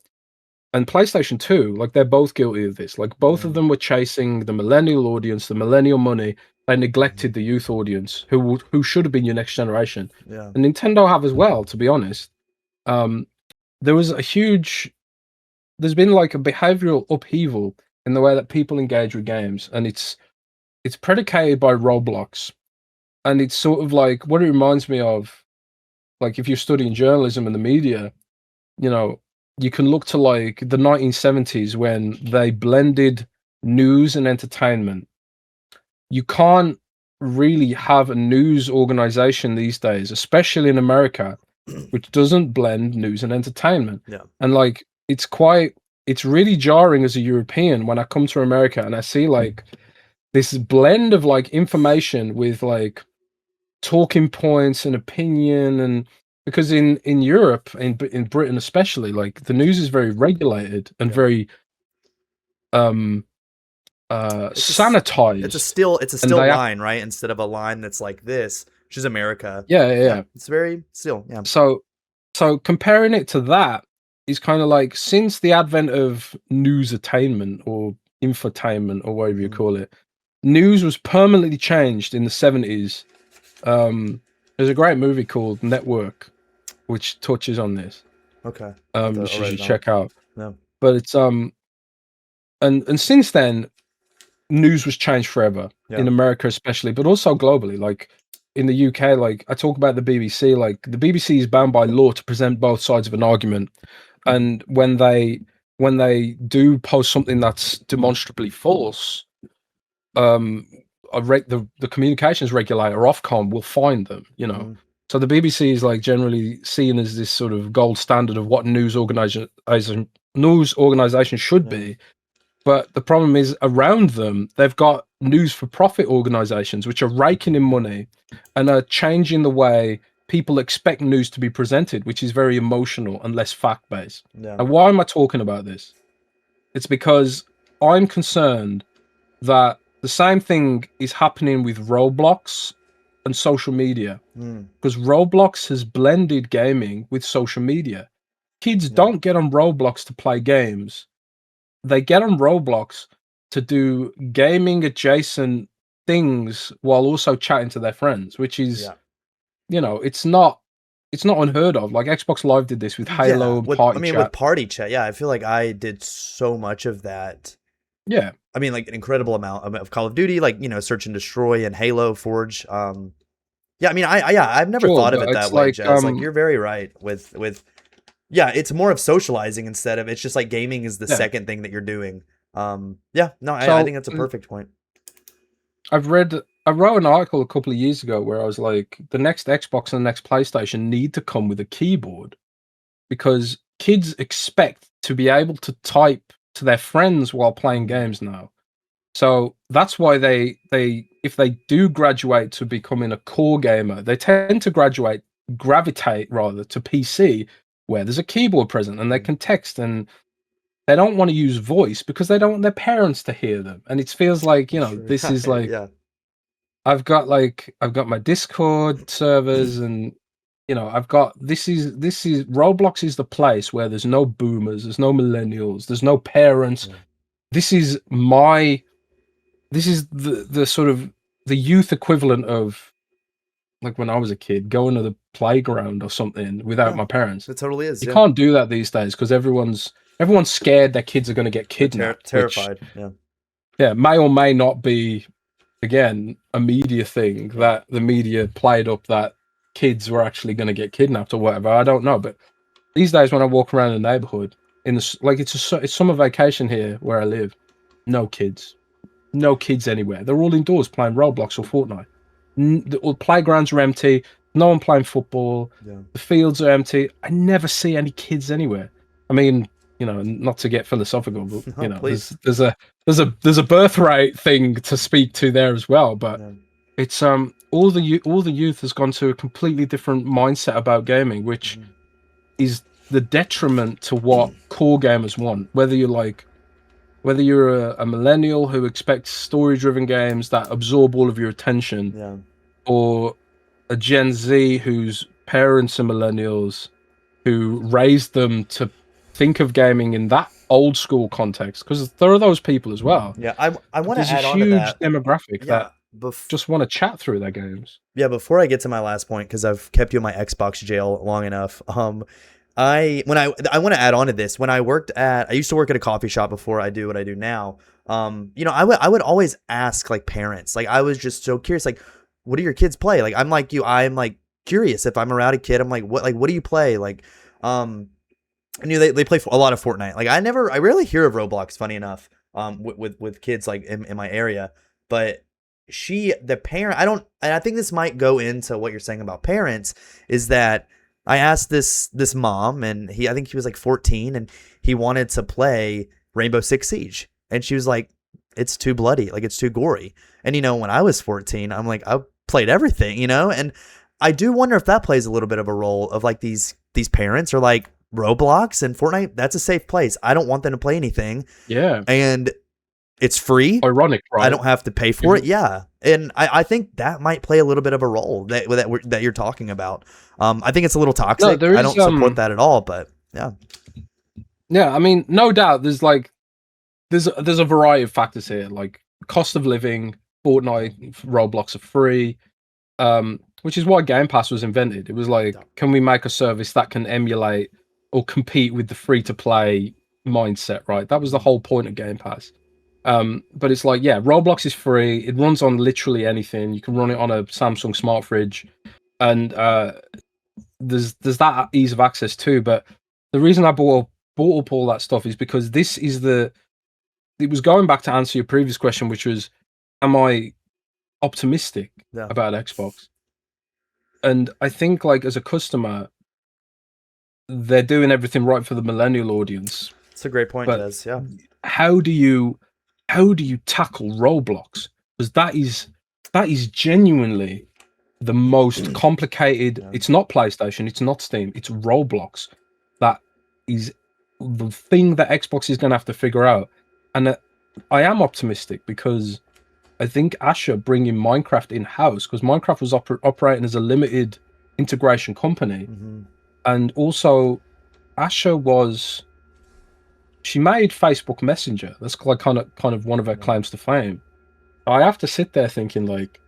Speaker 2: And PlayStation 2, like they're both guilty of this. Like both of them were chasing the millennial audience, the millennial money. They neglected the youth audience, who should have been your next generation.
Speaker 1: Yeah.
Speaker 2: And Nintendo have as well, to be honest. There's been like a behavioral upheaval in the way that people engage with games, and it's predicated by Roblox. And it's sort of like what it reminds me of, like if you're studying journalism and the media, you know, you can look to like the 1970s when they blended news and entertainment. You can't really have a news organization these days, especially in America, which doesn't blend news and entertainment.
Speaker 1: Yeah.
Speaker 2: And like it's really jarring as a European when I come to America and I see like this blend of like information with like talking points and opinion. And because in Europe, in Britain especially, like the news is very regulated and very sanitized.
Speaker 1: It's a still line, right? Instead of a line that's like this, which is America.
Speaker 2: Yeah.
Speaker 1: It's very still, yeah.
Speaker 2: So comparing it to that is kind of like since the advent of news-attainment or infotainment or whatever you call it, news was permanently changed in the 70s. There's a great movie called Network, which touches on this.
Speaker 1: Okay.
Speaker 2: You should check out.
Speaker 1: No.
Speaker 2: But it's and since then, news was changed forever in America, especially, but also globally. Like in the UK, like I talk about the BBC. Like the BBC is bound by law to present both sides of an argument, and when they do post something that's demonstrably false, the communications regulator Ofcom will find them. You know, so the BBC is like generally seen as this sort of gold standard of what news organization should be. But the problem is around them, they've got news for profit organizations, which are raking in money and are changing the way people expect news to be presented, which is very emotional and less fact-based.
Speaker 1: Yeah.
Speaker 2: And why am I talking about this? It's because I'm concerned that the same thing is happening with Roblox and social media. Because Roblox has blended gaming with social media. Kids don't get on Roblox to play games. They get on Roblox to do gaming adjacent things while also chatting to their friends, which is, you know, it's not unheard of. Like Xbox Live did this with Halo and Party Chat.
Speaker 1: With Party Chat, yeah, I feel like I did so much of that.
Speaker 2: Yeah.
Speaker 1: I mean, like an incredible amount of Call of Duty, like, you know, Search and Destroy and Halo, Forge. Yeah, I mean, I've never thought of it that way, Jez. Like, you're very right with yeah, it's more of socializing instead of, it's just like gaming is the second thing that you're doing. I think that's a perfect point.
Speaker 2: I wrote an article a couple of years ago where I was like, the next Xbox and the next PlayStation need to come with a keyboard because kids expect to be able to type to their friends while playing games now. So that's why they if they do graduate to becoming a core gamer, they tend to gravitate rather to PC, where there's a keyboard present and they can text, and they don't want to use voice because they don't want their parents to hear them. And it feels like, you know, this is like, I've got my Discord servers and you know, I've got this is Roblox is the place where there's no boomers, there's no millennials, there's no parents.
Speaker 1: Yeah.
Speaker 2: This is the sort of the youth equivalent of like when I was a kid, going to the playground or something without
Speaker 1: Yeah,
Speaker 2: my parents.
Speaker 1: it totally is.
Speaker 2: You
Speaker 1: Yeah,
Speaker 2: can't do that these days because everyone's scared their kids are going to get
Speaker 1: they're
Speaker 2: kidnapped, which
Speaker 1: terrified. Yeah,
Speaker 2: may or may not be again a media thing that the media played up that kids were actually going to get kidnapped or whatever. I don't know, but these days when I walk around the neighborhood in the like it's summer vacation here where I live, no kids, no kids anywhere. They're all indoors playing Roblox or Fortnite. The playgrounds are empty. No one playing football.
Speaker 1: yeah.
Speaker 2: The fields are empty. I never see any kids anywhere. I mean, you know, not to get philosophical, but
Speaker 1: No,
Speaker 2: you know,
Speaker 1: please.
Speaker 2: there's a birth rate thing to speak to there as well. But
Speaker 1: Yeah.
Speaker 2: it's all the youth has gone to a completely different mindset about gaming, which is the detriment to what core gamers want. Whether you're a millennial who expects story-driven games that absorb all of your attention,
Speaker 1: Yeah.
Speaker 2: or a Gen Z whose parents are millennials who raised them to think of gaming in that old school context, because there are those people as well.
Speaker 1: Yeah, I want to
Speaker 2: There's
Speaker 1: add
Speaker 2: a
Speaker 1: on to
Speaker 2: huge
Speaker 1: that.
Speaker 2: demographic
Speaker 1: Yeah,
Speaker 2: that just want to chat through their games.
Speaker 1: yeah. Before I get to my last point, because I've kept you in my Xbox jail long enough. I want to add on to this. When I used to work at a coffee shop before I do what I do now. You know, I would always ask like parents. Like I was just so curious. Like, what do your kids play? Like I'm like you. I'm like curious. If I'm around a kid, I'm like, what do you play? Like, I knew they play a lot of Fortnite. Like I rarely hear of Roblox. Funny enough, with kids like in my area, but the parent, and I think this might go into what you're saying about parents, is that I asked this mom, and I think he was like 14, and he wanted to play Rainbow Six Siege, and she was like, it's too bloody, like it's too gory. And you know, when I was 14, I'm like, I played everything, you know, and I do wonder if that plays a little bit of a role of like these parents are like, Roblox and Fortnite, that's a safe place. I don't want them to play anything.
Speaker 2: Yeah.
Speaker 1: And it's free.
Speaker 2: Ironic, right?
Speaker 1: I don't have to pay for it. Yeah. And I think that might play a little bit of a role that you're talking about. I think it's a little toxic.
Speaker 2: No,
Speaker 1: I don't support that at all, but yeah.
Speaker 2: Yeah, I mean, no doubt there's a variety of factors here, like cost of living, Fortnite, Roblox are free. Which is why Game Pass was invented. It was like, can we make a service that can emulate or compete with the free-to-play mindset, right? That was the whole point of Game Pass. But it's like, yeah, Roblox is free. It runs on literally anything. You can run it on a Samsung smart fridge, and there's that ease of access too. But the reason I brought up all that stuff is because it was going back to answer your previous question, which was, am I optimistic about Xbox? And I think, like, as a customer, they're doing everything right for the millennial audience.
Speaker 1: It's a great point, Jez. Yeah.
Speaker 2: How do you tackle Roblox? Because that is genuinely the most complicated. Yeah. It's not PlayStation, it's not Steam, it's Roblox. That is the thing that Xbox is going to have to figure out. And I am optimistic because I think Asher bringing Minecraft in-house, because Minecraft was operating as a limited integration company. And also Asher she made Facebook Messenger. That's like kind of one of her claims to fame. I have to sit there thinking, like,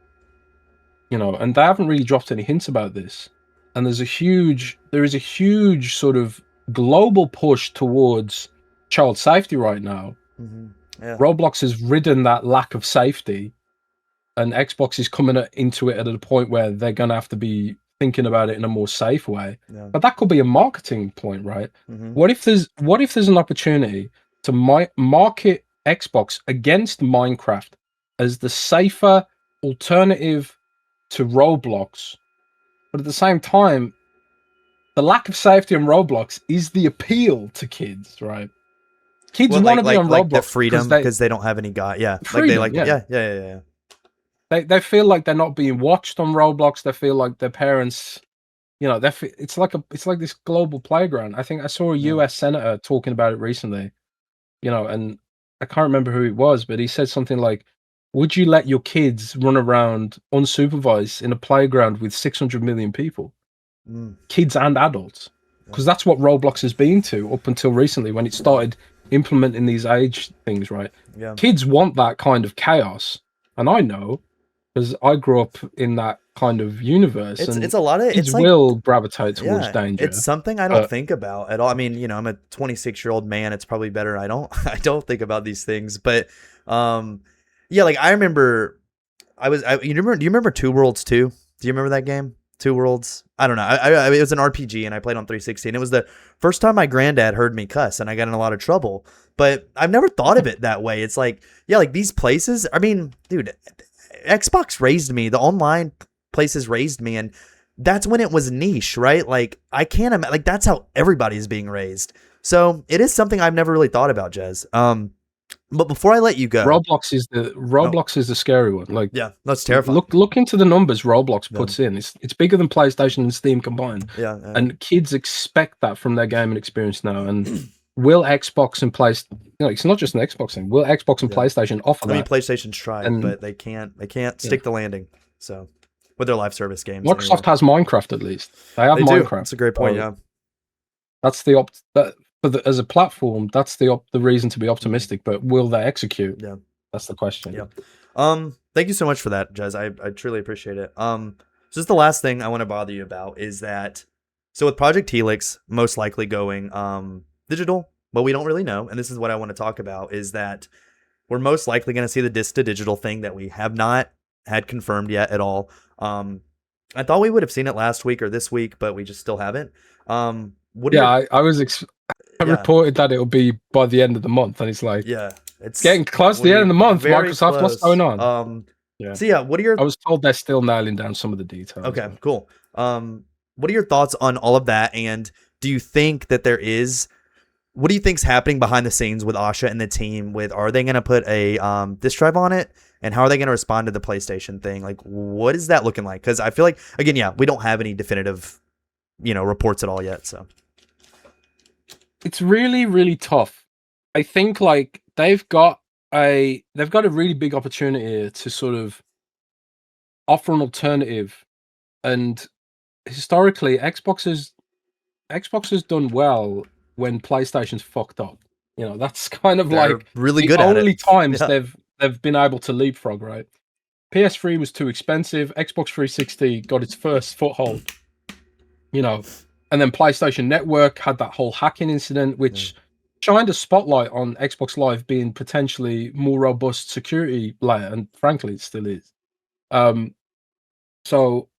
Speaker 2: you know, and they haven't really dropped any hints about this. And there is a huge sort of global push towards child safety right now. Yeah. Roblox has ridden that lack of safety, and Xbox is coming into it at a point where they're going to have to be thinking about it in a more safe way. Yeah. But that could be a marketing point, right? What if there's an opportunity to market Xbox against Minecraft as the safer alternative to Roblox, but at the same time, the lack of safety in Roblox is the appeal to kids, right? Kids want to be on Roblox,
Speaker 1: like the freedom because they don't have any guy. Yeah, freedom, yeah.
Speaker 2: They feel like they're not being watched on Roblox. They feel like their parents, you know, it's like this global playground. I think I saw a US senator talking about it recently, you know, and I can't remember who it was, but he said something like, "Would you let your kids run around unsupervised in a playground with 600 million people?" kids and adults, because that's what Roblox has been to up until recently when it started implementing these age things, right?
Speaker 1: Yeah.
Speaker 2: Kids want that kind of chaos, and I know because I grew up in that kind of universe, and
Speaker 1: It's a lot of
Speaker 2: kids
Speaker 1: it's like
Speaker 2: will gravitate towards
Speaker 1: yeah,
Speaker 2: danger.
Speaker 1: it's something I don't think about at all. I mean, you know, I'm a 26-year-old man. It's probably better I don't I don't think about these things. But yeah, like I remember do you remember Two Worlds 2? Do you remember that game? Two Worlds? I don't know. It was an RPG and I played on 360 and it was the first time my granddad heard me cuss and I got in a lot of trouble. But I've never thought of it that way. It's like, yeah, like these places, I mean, dude, Xbox raised me. The online places raised me, and that's when it was niche, right? Like I can't imagine, like that's how everybody's being raised. So it is something I've never really thought about, Jez. But before I let you go,
Speaker 2: Roblox is the scary one. Like,
Speaker 1: yeah, that's terrifying.
Speaker 2: Look into the numbers Roblox puts in. It's bigger than PlayStation and Steam combined.
Speaker 1: Yeah,
Speaker 2: and kids expect that from their gaming experience now. And will Xbox and PlayStation? You know, it's not just an Xbox thing. Will Xbox and PlayStation offer that?
Speaker 1: I mean, PlayStation's tried, but they can't stick the landing. So with their live service games,
Speaker 2: Microsoft has Minecraft at least. They have Minecraft.
Speaker 1: That's a great point. Yeah,
Speaker 2: that's as a platform, that's the reason to be optimistic. But will they execute?
Speaker 1: Yeah,
Speaker 2: that's the question.
Speaker 1: Yeah. Thank you so much for that, Jez. I truly appreciate it. So just the last thing I want to bother you about is that so with Project Helix most likely going digital, but we don't really know, and this is what I want to talk about is that we're most likely going to see the disc to digital thing that we have not had confirmed yet at all. I thought we would have seen it last week or this week, but we just still haven't.
Speaker 2: I reported that it'll be by the end of the month, and it's like,
Speaker 1: it's
Speaker 2: getting close to the end of the month. Microsoft,
Speaker 1: close.
Speaker 2: What's going on?
Speaker 1: So yeah, what are your?
Speaker 2: I was told they're still nailing down some of the details.
Speaker 1: Okay, cool. What are your thoughts on all of that? And do you think that there is? What do you think's happening behind the scenes with Asha and the team? Are they going to put a disk drive on it? And how are they going to respond to the PlayStation thing? Like, what is that looking like? Because I feel like, again, we don't have any definitive, reports at all yet. So
Speaker 2: it's really, really tough. I think like they've got a really big opportunity to sort of offer an alternative. And historically, Xbox has done well when PlayStation's fucked up. That's kind of
Speaker 1: They're
Speaker 2: like
Speaker 1: really good at it.
Speaker 2: The only times they've been able to leapfrog, right? PS3 was too expensive. Xbox 360 got its first foothold, and then PlayStation Network had that whole hacking incident, which shined a spotlight on Xbox Live being potentially more robust security layer, and frankly, it still is. So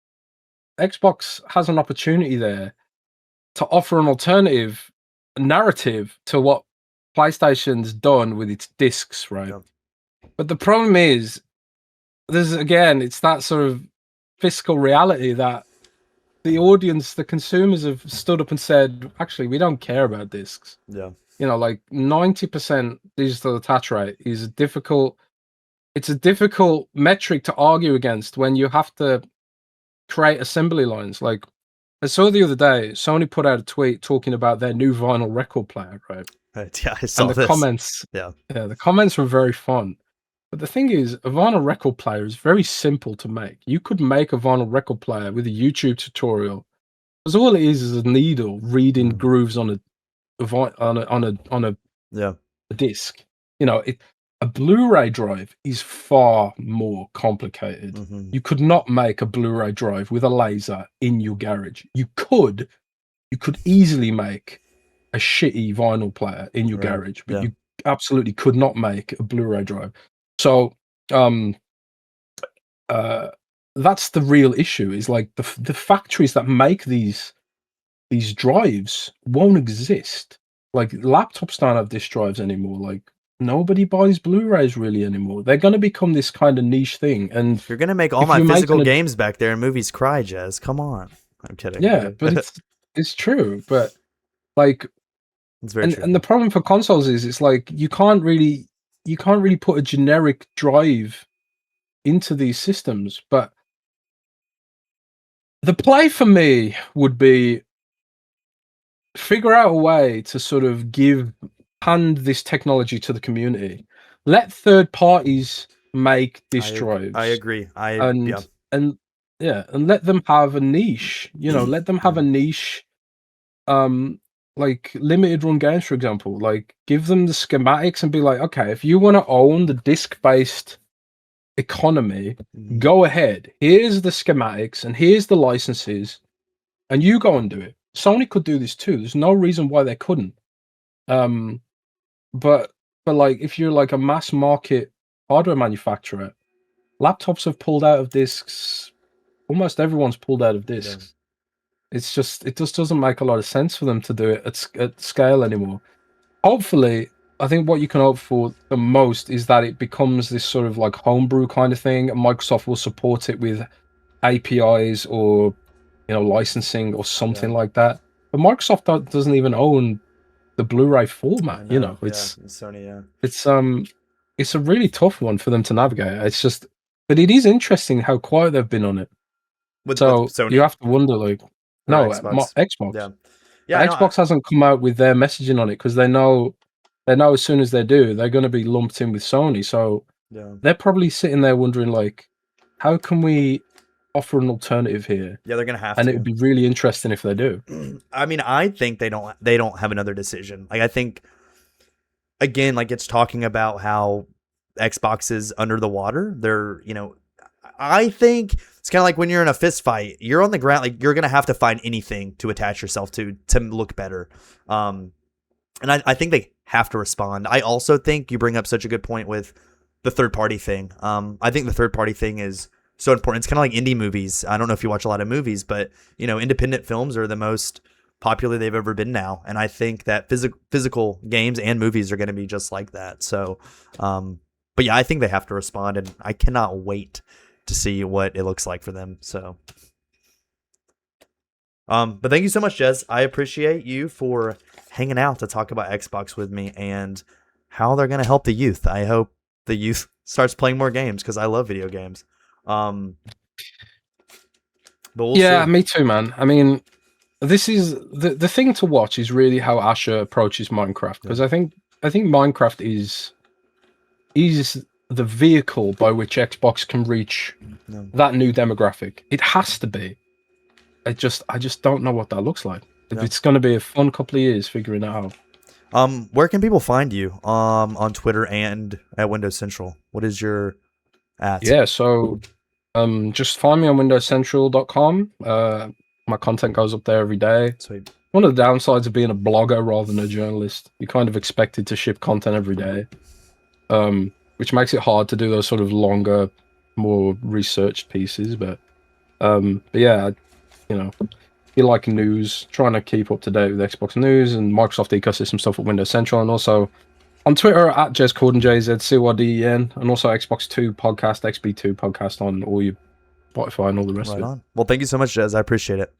Speaker 2: Xbox has an opportunity there to offer an alternative narrative to what PlayStation's done with its discs, right? Yeah. But the problem is, it's that sort of fiscal reality that the audience, the consumers have stood up and said, actually, we don't care about discs.
Speaker 1: Yeah.
Speaker 2: Like 90% digital attach rate is it's a difficult metric to argue against when you have to create assembly lines. Like I saw the other day, Sony put out a tweet talking about their new vinyl record player, right?
Speaker 1: Yeah, I saw
Speaker 2: the comments. Yeah, the comments were very fun. But the thing is, a vinyl record player is very simple to make. You could make a vinyl record player with a YouTube tutorial, because all it is a needle reading grooves on a disc. A Blu-ray drive is far more complicated. Mm-hmm. You could not make a Blu-ray drive with a laser in your garage. You could easily make a shitty vinyl player in your garage, but you absolutely could not make a Blu-ray drive. So that's the real issue, is like the factories that make these drives won't exist. Like laptops don't have disk drives anymore. Like nobody buys Blu-rays really anymore. They're going to become this kind of niche thing. And
Speaker 1: you're going to make all my physical games back there and movies cry, Jez. Come on. I'm kidding.
Speaker 2: Yeah, but it's true. But like,
Speaker 1: it's very true.
Speaker 2: And the problem for consoles is it's like you can't really put a generic drive into these systems. But the play for me would be figure out a way to sort of hand this technology to the community. Let third parties make disk drives.
Speaker 1: I agree.
Speaker 2: And Yeah, and let them have a niche. Let them have a niche. Like limited run games, for example. Like give them the schematics and be like, okay, if you want to own the disc based economy, go ahead. Here's the schematics and here's the licenses, and you go and do it. Sony could do this too. There's no reason why they couldn't. But like if you're like a mass market hardware manufacturer, laptops have pulled out of discs. Almost everyone's pulled out of discs. Yeah. It just doesn't make a lot of sense for them to do it at scale anymore. Hopefully, I think what you can hope for the most is that it becomes this sort of like homebrew kind of thing, and Microsoft will support it with APIs or licensing or something like that. But Microsoft doesn't even own the Blu-ray format. It's
Speaker 1: Sony. Yeah,
Speaker 2: it's a really tough one for them to navigate. It's just, but it is interesting how quiet they've been on it. With Sony? You have to wonder, like, no, Xbox. Yeah. Xbox hasn't come out with their messaging on it because they know as soon as they do, they're going to be lumped in with Sony. So they're probably sitting there wondering, like, how can we offer an alternative here?
Speaker 1: Yeah, they're going to have to.
Speaker 2: And it would be really interesting if they do.
Speaker 1: I mean, I think they don't have another decision. Like, I think, again, like it's talking about how Xbox is under the water. They're, I think it's kind of like when you're in a fist fight, you're on the ground, like you're going to have to find anything to attach yourself to look better. And I think they have to respond. I also think you bring up such a good point with the third party thing. I think the third party thing is so important. It's kind of like indie movies. I don't know if you watch a lot of movies, but independent films are the most popular they've ever been now. And I think that physical games and movies are going to be just like that. So, but yeah, I think they have to respond, and I cannot wait to see what it looks like for them. So, but thank you so much, Jez. I appreciate you for hanging out to talk about Xbox with me and how they're going to help the youth. I hope the youth starts playing more games because I love video games. But we'll see.
Speaker 2: Me too, man. I mean, this is the thing to watch is really how Asher approaches Minecraft, because I think Minecraft is the vehicle by which Xbox can reach that new demographic. It has to be. I just don't know what that looks like. It's going to be a fun couple of years figuring it out.
Speaker 1: Where can people find you on Twitter and at Windows Central? What is your at?
Speaker 2: Yeah, so just find me on windowscentral.com. My content goes up there every day.
Speaker 1: Sweet.
Speaker 2: One of the downsides of being a blogger rather than a journalist, you're kind of expected to ship content every day, which makes it hard to do those sort of longer, more researched pieces. But yeah, if you like news, trying to keep up to date with Xbox news and Microsoft ecosystem stuff at Windows Central, and also on Twitter at Jez Corden, JZCORDEN, and also Xbox 2 podcast, XB2 podcast on all your Spotify and all the rest of it.
Speaker 1: Well, thank you so much, Jez. I appreciate it.